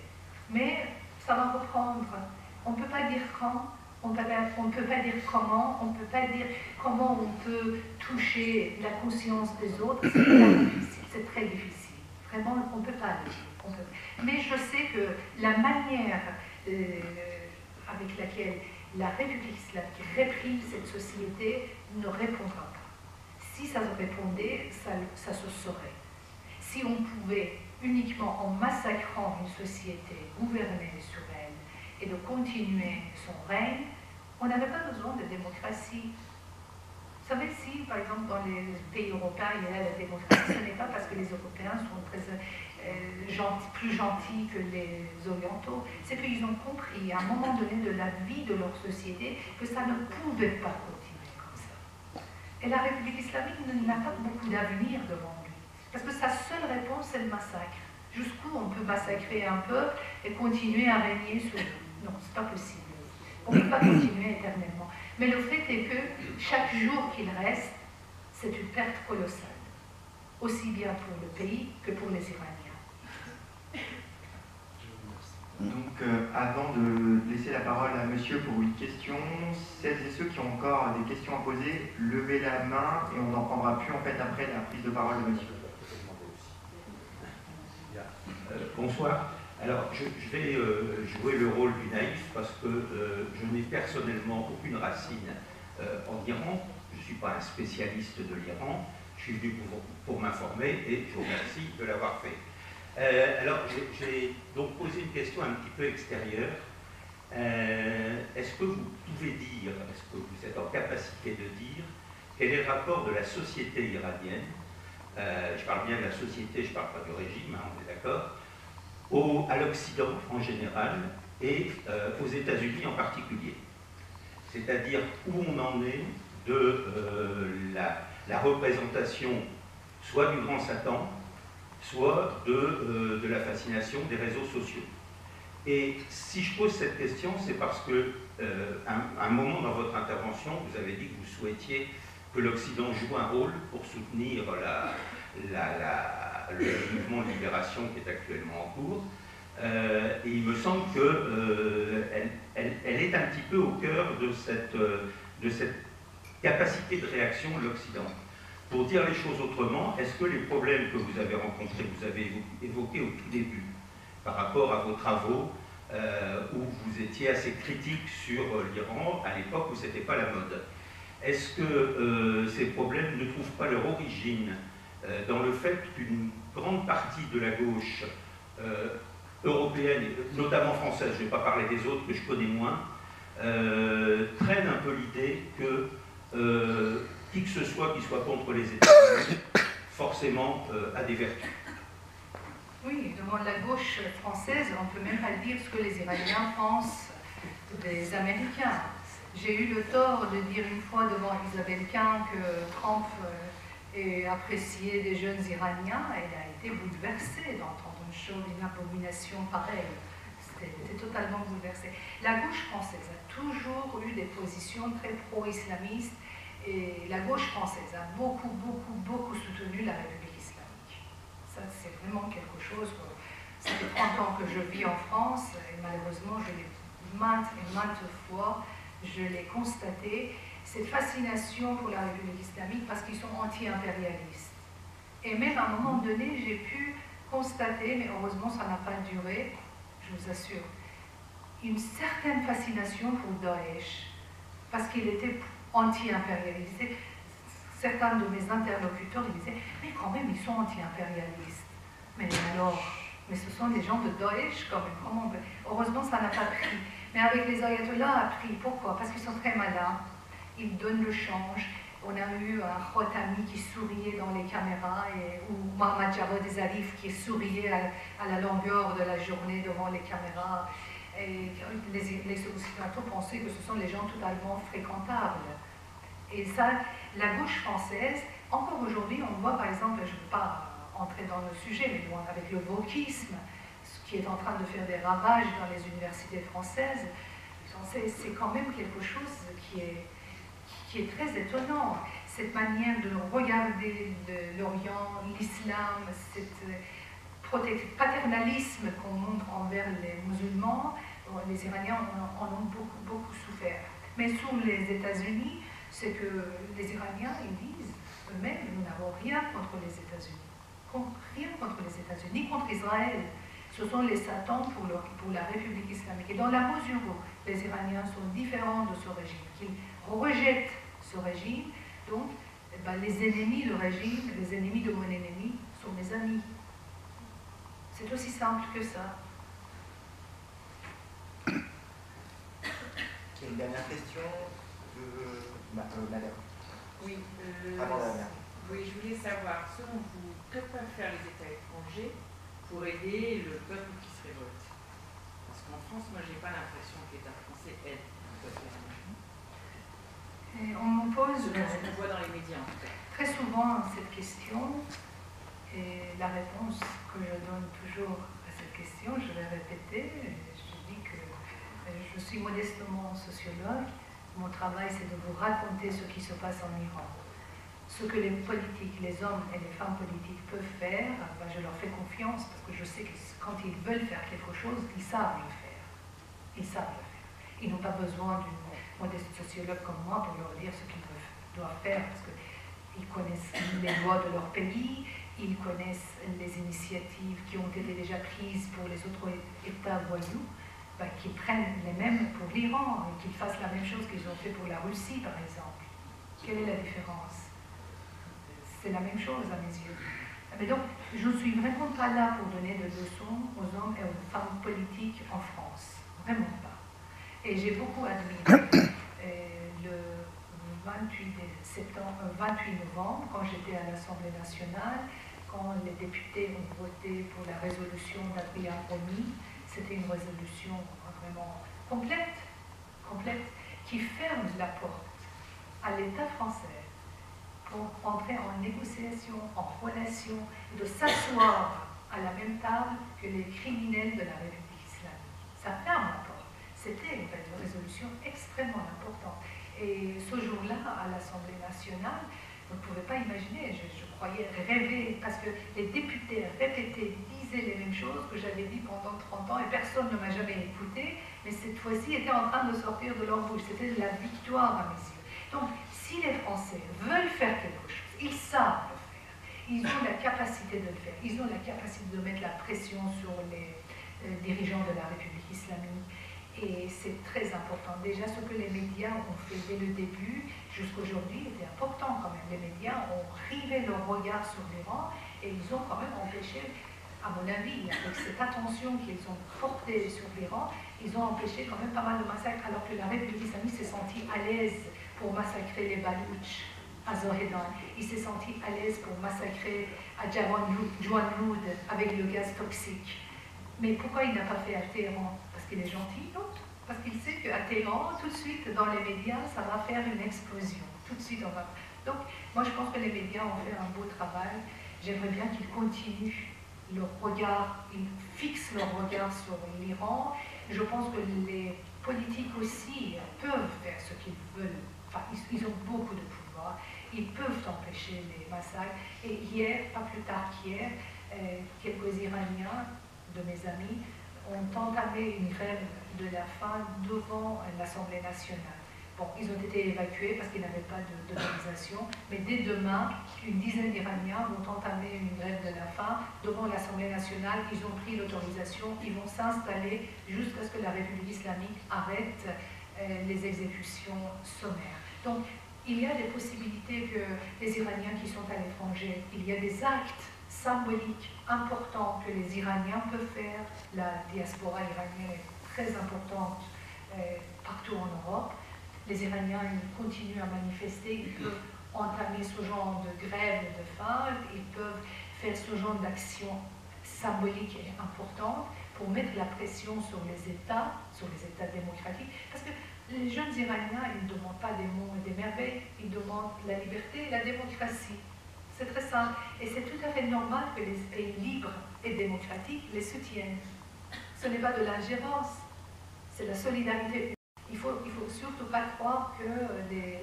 mais ça va reprendre pas dire quand, on ne peut pas dire comment, on ne peut pas dire comment on peut toucher la conscience des autres. C'est très difficile. Vraiment, on ne peut pas le dire. Mais je sais que la manière avec laquelle la République islamique réprime cette société ne répondra pas. Si ça se répondait, ça se saurait. Si on pouvait, uniquement en massacrant une société, gouverner sur elle et de continuer son règne, on n'avait pas besoin de démocratie. Vous savez, si, par exemple, dans les pays européens, il y a la démocratie, ce n'est pas parce que les Européens sont plus gentils que les Orientaux, c'est qu'ils ont compris, à un moment donné de la vie de leur société, que ça ne pouvait pas continuer comme ça. Et la République islamique n'a pas beaucoup d'avenir devant lui. Parce que sa seule réponse, c'est le massacre. Jusqu'où on peut massacrer un peuple et continuer à régner sur lui? Non, c'est pas possible. On ne peut pas continuer éternellement. Mais le fait est que chaque jour qu'il reste, c'est une perte colossale. Aussi bien pour le pays que pour les Iraniens. Donc, avant de laisser la parole à monsieur pour une question, celles et ceux qui ont encore des questions à poser, levez la main et on n'en prendra plus en fait après la prise de parole de monsieur. Bonsoir. Alors, je vais jouer le rôle du naïf parce que je n'ai personnellement aucune racine en Iran. Je ne suis pas un spécialiste de l'Iran. Je suis venu pour m'informer et je vous remercie de l'avoir fait. Alors, j'ai donc posé une question un petit peu extérieure. Est-ce que vous pouvez dire, est-ce que vous êtes en capacité de dire, quel est le rapport de la société iranienne, je parle bien de la société, je ne parle pas du régime, hein, on est d'accord, à l'Occident en général et aux États-Unis en particulier. C'est-à-dire où on en est de la représentation soit du grand Satan, soit de la fascination des réseaux sociaux. Et si je pose cette question, c'est parce que un moment dans votre intervention, vous avez dit que vous souhaitiez que l'Occident joue un rôle pour soutenir le mouvement de libération qui est actuellement en cours. Et il me semble qu'elle est un petit peu au cœur de cette capacité de réaction de l'Occident. Pour dire les choses autrement, est-ce que les problèmes que vous avez rencontrés, vous avez évoqués au tout début, par rapport à vos travaux, où vous étiez assez critique sur l'Iran, à l'époque où ce n'était pas la mode, est-ce que ces problèmes ne trouvent pas leur origine dans le fait qu'une grande partie de la gauche européenne, notamment française, je ne vais pas parler des autres que je connais moins, traîne un peu l'idée que qui que ce soit qui soit contre les États-Unis, forcément a des vertus. Oui, devant la gauche française, on ne peut même pas dire ce que les Iraniens pensent des Américains. J'ai eu le tort de dire une fois devant Isabelle Quint que Trump est apprécié des jeunes Iraniens. Elle a été bouleversée d'entendre une abomination pareille. C'était totalement bouleversée. La gauche française a toujours eu des positions très pro-islamistes et la gauche française a beaucoup soutenu la République islamique. Ça, c'est vraiment quelque chose. Ça fait 30 ans que je vis en France et malheureusement, je l'ai maintes et maintes fois, je l'ai constaté, cette fascination pour la République islamique parce qu'ils sont anti-impérialistes. Et même à un moment donné, j'ai pu constater, mais heureusement ça n'a pas duré, je vous assure, une certaine fascination pour Daesh, parce qu'il était anti-impérialiste. Certains de mes interlocuteurs ils disaient, mais quand même ils sont anti-impérialistes. Mais alors, mais ce sont des gens de Daesh quand même. Comment heureusement ça n'a pas pris. Mais avec les ayatollahs a pris. Pourquoi? Parce qu'ils sont très malins. Ils donnent le change. On a eu un Khatami qui souriait dans les caméras, ou Mohammad Javad Zarif qui souriait à la longueur de la journée devant les caméras. Et les Occidentaux pensaient que ce sont les gens totalement fréquentables. Et ça, la gauche française, encore aujourd'hui, on voit par exemple, je ne veux pas entrer dans le sujet, mais bon, avec le wokisme, ce qui est en train de faire des ravages dans les universités françaises, c'est quand même quelque chose qui est très étonnant. Cette manière de regarder l'Orient, l'islam, cet paternalisme qu'on montre envers les musulmans, les Iraniens en ont beaucoup souffert. Mais sous les États-Unis, c'est que les Iraniens, ils disent eux-mêmes, nous n'avons rien contre les États-Unis. Rien contre les États-Unis, ni contre Israël. Ce sont les satans pour la République islamique. Et dans la mesure où les Iraniens sont différents de ce régime, qu'ils rejettent ce régime, donc les ennemis du régime, les ennemis de mon ennemi sont mes amis. C'est aussi simple que ça. Une dernière question de madame. Oui, oui, je voulais savoir, selon vous, que peuvent faire les États étrangers pour aider le peuple qui se révolte? Parce qu'en France, moi, j'ai pas l'impression que l'État français aide le peuple étranger. On me pose on voit dans les médias, en tout cas, très souvent cette question, et la réponse que je donne toujours à cette question, je vais répéter, je dis que je suis modestement sociologue, mon travail c'est de vous raconter ce qui se passe en Iran. Ce que les politiques, les hommes et les femmes politiques peuvent faire, je leur fais confiance parce que je sais que quand ils veulent faire quelque chose, ils savent le faire. Ils savent le faire. Ils n'ont pas besoin d'une modeste sociologue comme moi pour leur dire ce qu'ils doivent faire parce qu'ils connaissent les lois de leur pays, ils connaissent les initiatives qui ont été déjà prises pour les autres États voyous, qu'ils prennent les mêmes pour l'Iran et qu'ils fassent la même chose qu'ils ont fait pour la Russie, par exemple. Quelle est la différence? C'est la même chose à mes yeux. Mais donc, je ne suis vraiment pas là pour donner des leçons aux hommes et aux femmes politiques en France. Vraiment pas. Et j'ai beaucoup admiré le 28 novembre, quand j'étais à l'Assemblée nationale, quand les députés ont voté pour la résolution d'Adrien Romy. C'était une résolution vraiment complète, qui ferme la porte à l'État français pour entrer en négociation, en relation, et de s'asseoir à la même table que les criminels de la République islamique. Ça ferme la porte. C'était une résolution extrêmement importante. Et ce jour-là, à l'Assemblée nationale, vous ne pouvez pas imaginer, je croyais rêver, parce que les députés répétaient, disaient les mêmes choses que j'avais dit pendant 30 ans, et personne ne m'a jamais écouté, mais cette fois-ci était en train de sortir de leur bouche. C'était la victoire à mes yeux. Donc, si les Français veulent faire quelque chose, ils savent le faire. Ils ont la capacité de le faire. Ils ont la capacité de mettre la pression sur les dirigeants de la République islamique. Et c'est très important. Déjà, ce que les médias ont fait dès le début, jusqu'aujourd'hui, était important quand même. Les médias ont rivé leur regard sur l'Iran et ils ont quand même empêché, à mon avis, avec cette attention qu'ils ont portée sur l'Iran, ils ont empêché quand même pas mal de massacres, alors que la République islamique s'est sentie à l'aise pour massacrer les Balouches à Zohedan. Il s'est senti à l'aise pour massacrer à Jawanloud avec le gaz toxique. Mais pourquoi il n'a pas fait à Téhéran? Parce qu'il est gentil, non? Parce qu'il sait qu'à Téhéran, tout de suite, dans les médias, ça va faire une explosion. Tout de suite, on va... Donc, moi, je pense que les médias ont fait un beau travail. J'aimerais bien qu'ils continuent leur regard, ils fixent leur regard sur l'Iran. Je pense que les politiques aussi peuvent faire ce qu'ils veulent. Enfin, ils ont beaucoup de pouvoir. Ils peuvent empêcher les massacres. Et hier, pas plus tard qu'hier, quelques Iraniens de mes amis ont entamé une grève de la faim devant l'Assemblée nationale. Bon, ils ont été évacués parce qu'ils n'avaient pas d'autorisation, mais dès demain, une dizaine d'Iraniens vont entamer une grève de la faim devant l'Assemblée nationale. Ils ont pris l'autorisation, ils vont s'installer jusqu'à ce que la République islamique arrête les exécutions sommaires. Donc, il y a des possibilités que les Iraniens qui sont à l'étranger, il y a des actes symboliques importants que les Iraniens peuvent faire. La diaspora iranienne est très importante partout en Europe. Les Iraniens ils continuent à manifester, ils peuvent entamer ce genre de grève de faim, ils peuvent faire ce genre d'action symbolique et importante pour mettre la pression sur les États démocratiques. Parce que les jeunes Iraniens, ils ne demandent pas des mots et des merveilles, ils demandent la liberté et la démocratie. C'est très simple. Et c'est tout à fait normal que les pays libres et démocratiques les soutiennent. Ce n'est pas de l'ingérence, c'est la solidarité. Il ne faut surtout pas croire que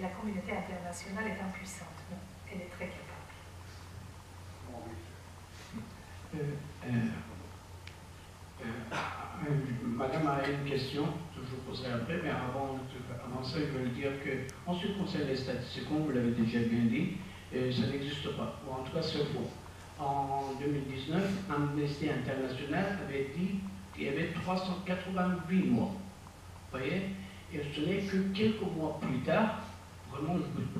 la communauté internationale est impuissante. Non, elle est très capable. madame a une question que je vous poserai après, mais avant ça, je veux dire qu'en ce qui concerne les statistiques, comme vous l'avez déjà bien dit, ça n'existe pas, ou en tout cas c'est faux. En 2019, Amnesty International avait dit qu'il y avait 388 morts. Vous voyez? Et ce n'est que quelques mois plus tard, vraiment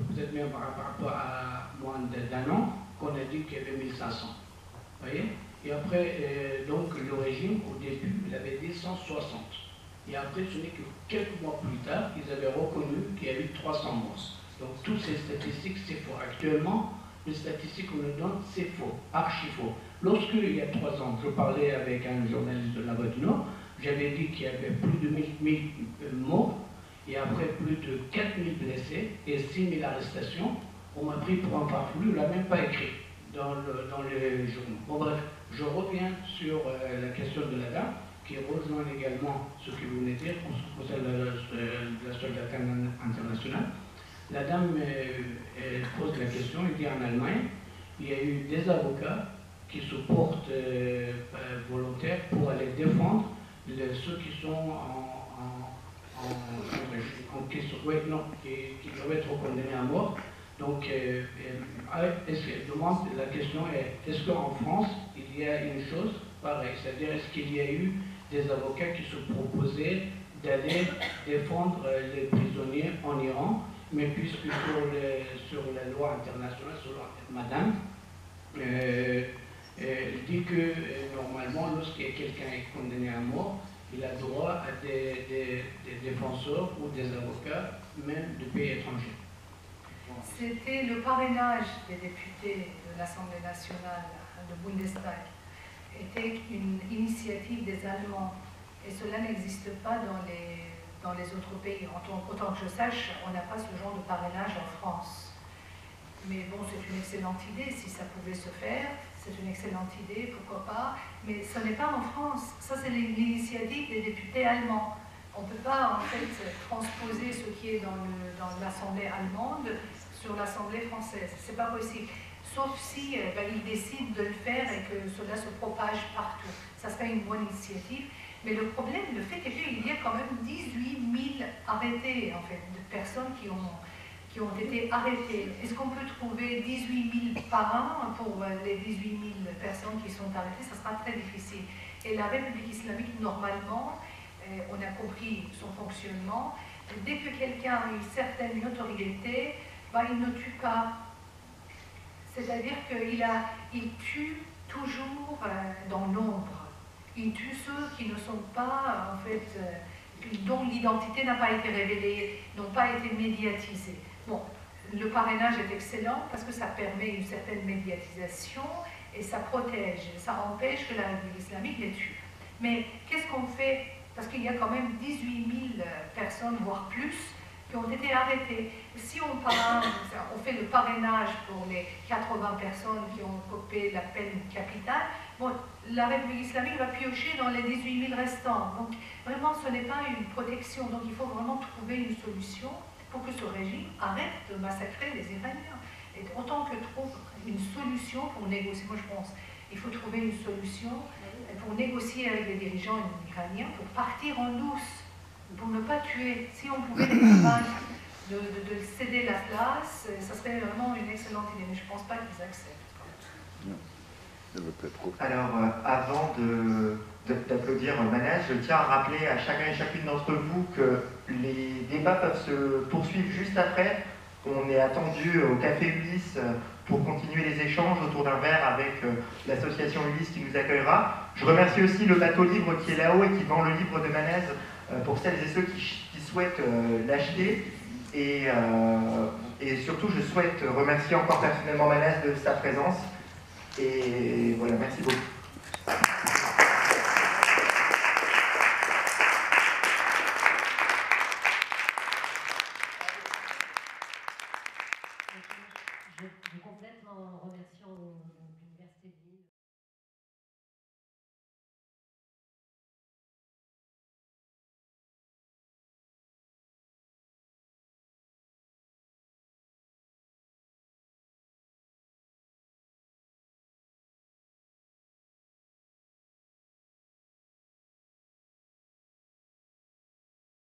peut-être même par rapport à moins d'un an, qu'on a dit qu'il y avait 1500. Vous voyez? Et après, donc le régime, au début, il avait dit 160. Et après, ce n'est que quelques mois plus tard, ils avaient reconnu qu'il y avait eu 300 morts. Donc toutes ces statistiques, c'est faux. Actuellement, les statistiques qu'on nous donne, c'est faux, archi faux. Lorsque, il y a 3 ans, je parlais avec un journaliste de la Voix du Nord, j'avais dit qu'il y avait plus de 1000 morts, et après plus de 4000 blessés et 6000 arrestations. On m'a pris pour un farfelu, on ne l'a même pas écrit dans les journaux. Bon bref, je reviens sur la question de la dame, qui rejoint également ce que vous venez de dire concernant la solidarité internationale. La dame pose la question, elle dit en Allemagne, il y a eu des avocats qui se portent volontaires pour aller défendre ceux qui sont qui doivent être condamnés à mort. Donc, la question est, est-ce qu'en France, il y a une chose pareille? C'est-à-dire, est-ce qu'il y a eu des avocats qui se proposaient d'aller défendre les prisonniers en Iran, mais puisque sur la loi internationale, sur madame, elle dit que normalement, lorsqu'il y a quelqu'un qui est condamné à mort, il a droit à des défenseurs ou des avocats, même de pays étrangers. C'était le parrainage des députés de l'Assemblée nationale, de Bundestag, était une initiative des Allemands. Et cela n'existe pas dans les autres pays. Autant que je sache, on n'a pas ce genre de parrainage en France. Mais bon, c'est une excellente idée, si ça pouvait se faire, c'est une excellente idée, pourquoi pas. Mais ce n'est pas en France, ça c'est l'initiative des députés allemands. On ne peut pas en fait transposer ce qui est dans l'Assemblée allemande sur l'Assemblée française. C'est pas possible. Sauf si ils décident de le faire et que cela se propage partout. Ça serait une bonne initiative. Mais le problème, le fait est qu'il y a quand même 18 000 arrêtés, en fait, de personnes qui ont été arrêtées. Est-ce qu'on peut trouver 18 000 par an pour les 18 000 personnes qui sont arrêtées? Ça sera très difficile. Et la République islamique, normalement, on a compris son fonctionnement. Dès que quelqu'un a une certaine notoriété, il ne tue pas. C'est-à-dire qu'il tue toujours dans l'ombre. Il tue ceux qui ne sont pas, en fait, dont l'identité n'a pas été révélée, n'ont pas été médiatisés. Bon, le parrainage est excellent parce que ça permet une certaine médiatisation et ça protège, ça empêche que la République islamique les tue. Mais qu'est-ce qu'on fait? Parce qu'il y a quand même 18 000 personnes, voire plus, qui ont été arrêtées. Si on fait le parrainage pour les 80 personnes qui ont copé la peine capitale, bon, la République islamique va piocher dans les 18 000 restants. Donc vraiment, ce n'est pas une protection. Donc il faut vraiment trouver une solution pour que ce régime arrête de massacrer les Iraniens. Et autant que trouve une solution pour négocier, moi je pense, il faut trouver une solution pour négocier avec les dirigeants iraniens, pour partir en douce, pour ne pas tuer. Si on pouvait les convaincre de céder la place, ça serait vraiment une excellente idée, mais je ne pense pas qu'ils acceptent. Alors, avant d'applaudir Manès, je tiens à rappeler à chacun et chacune d'entre vous que les débats peuvent se poursuivre juste après. On est attendu au Café Ulysse pour continuer les échanges autour d'un verre avec l'association Ulysse qui nous accueillera. Je remercie aussi le bateau libre qui est là-haut et qui vend le livre de Manès pour celles et ceux qui souhaitent l'acheter. Et surtout, je souhaite remercier encore personnellement Manès de sa présence. Et voilà, merci beaucoup.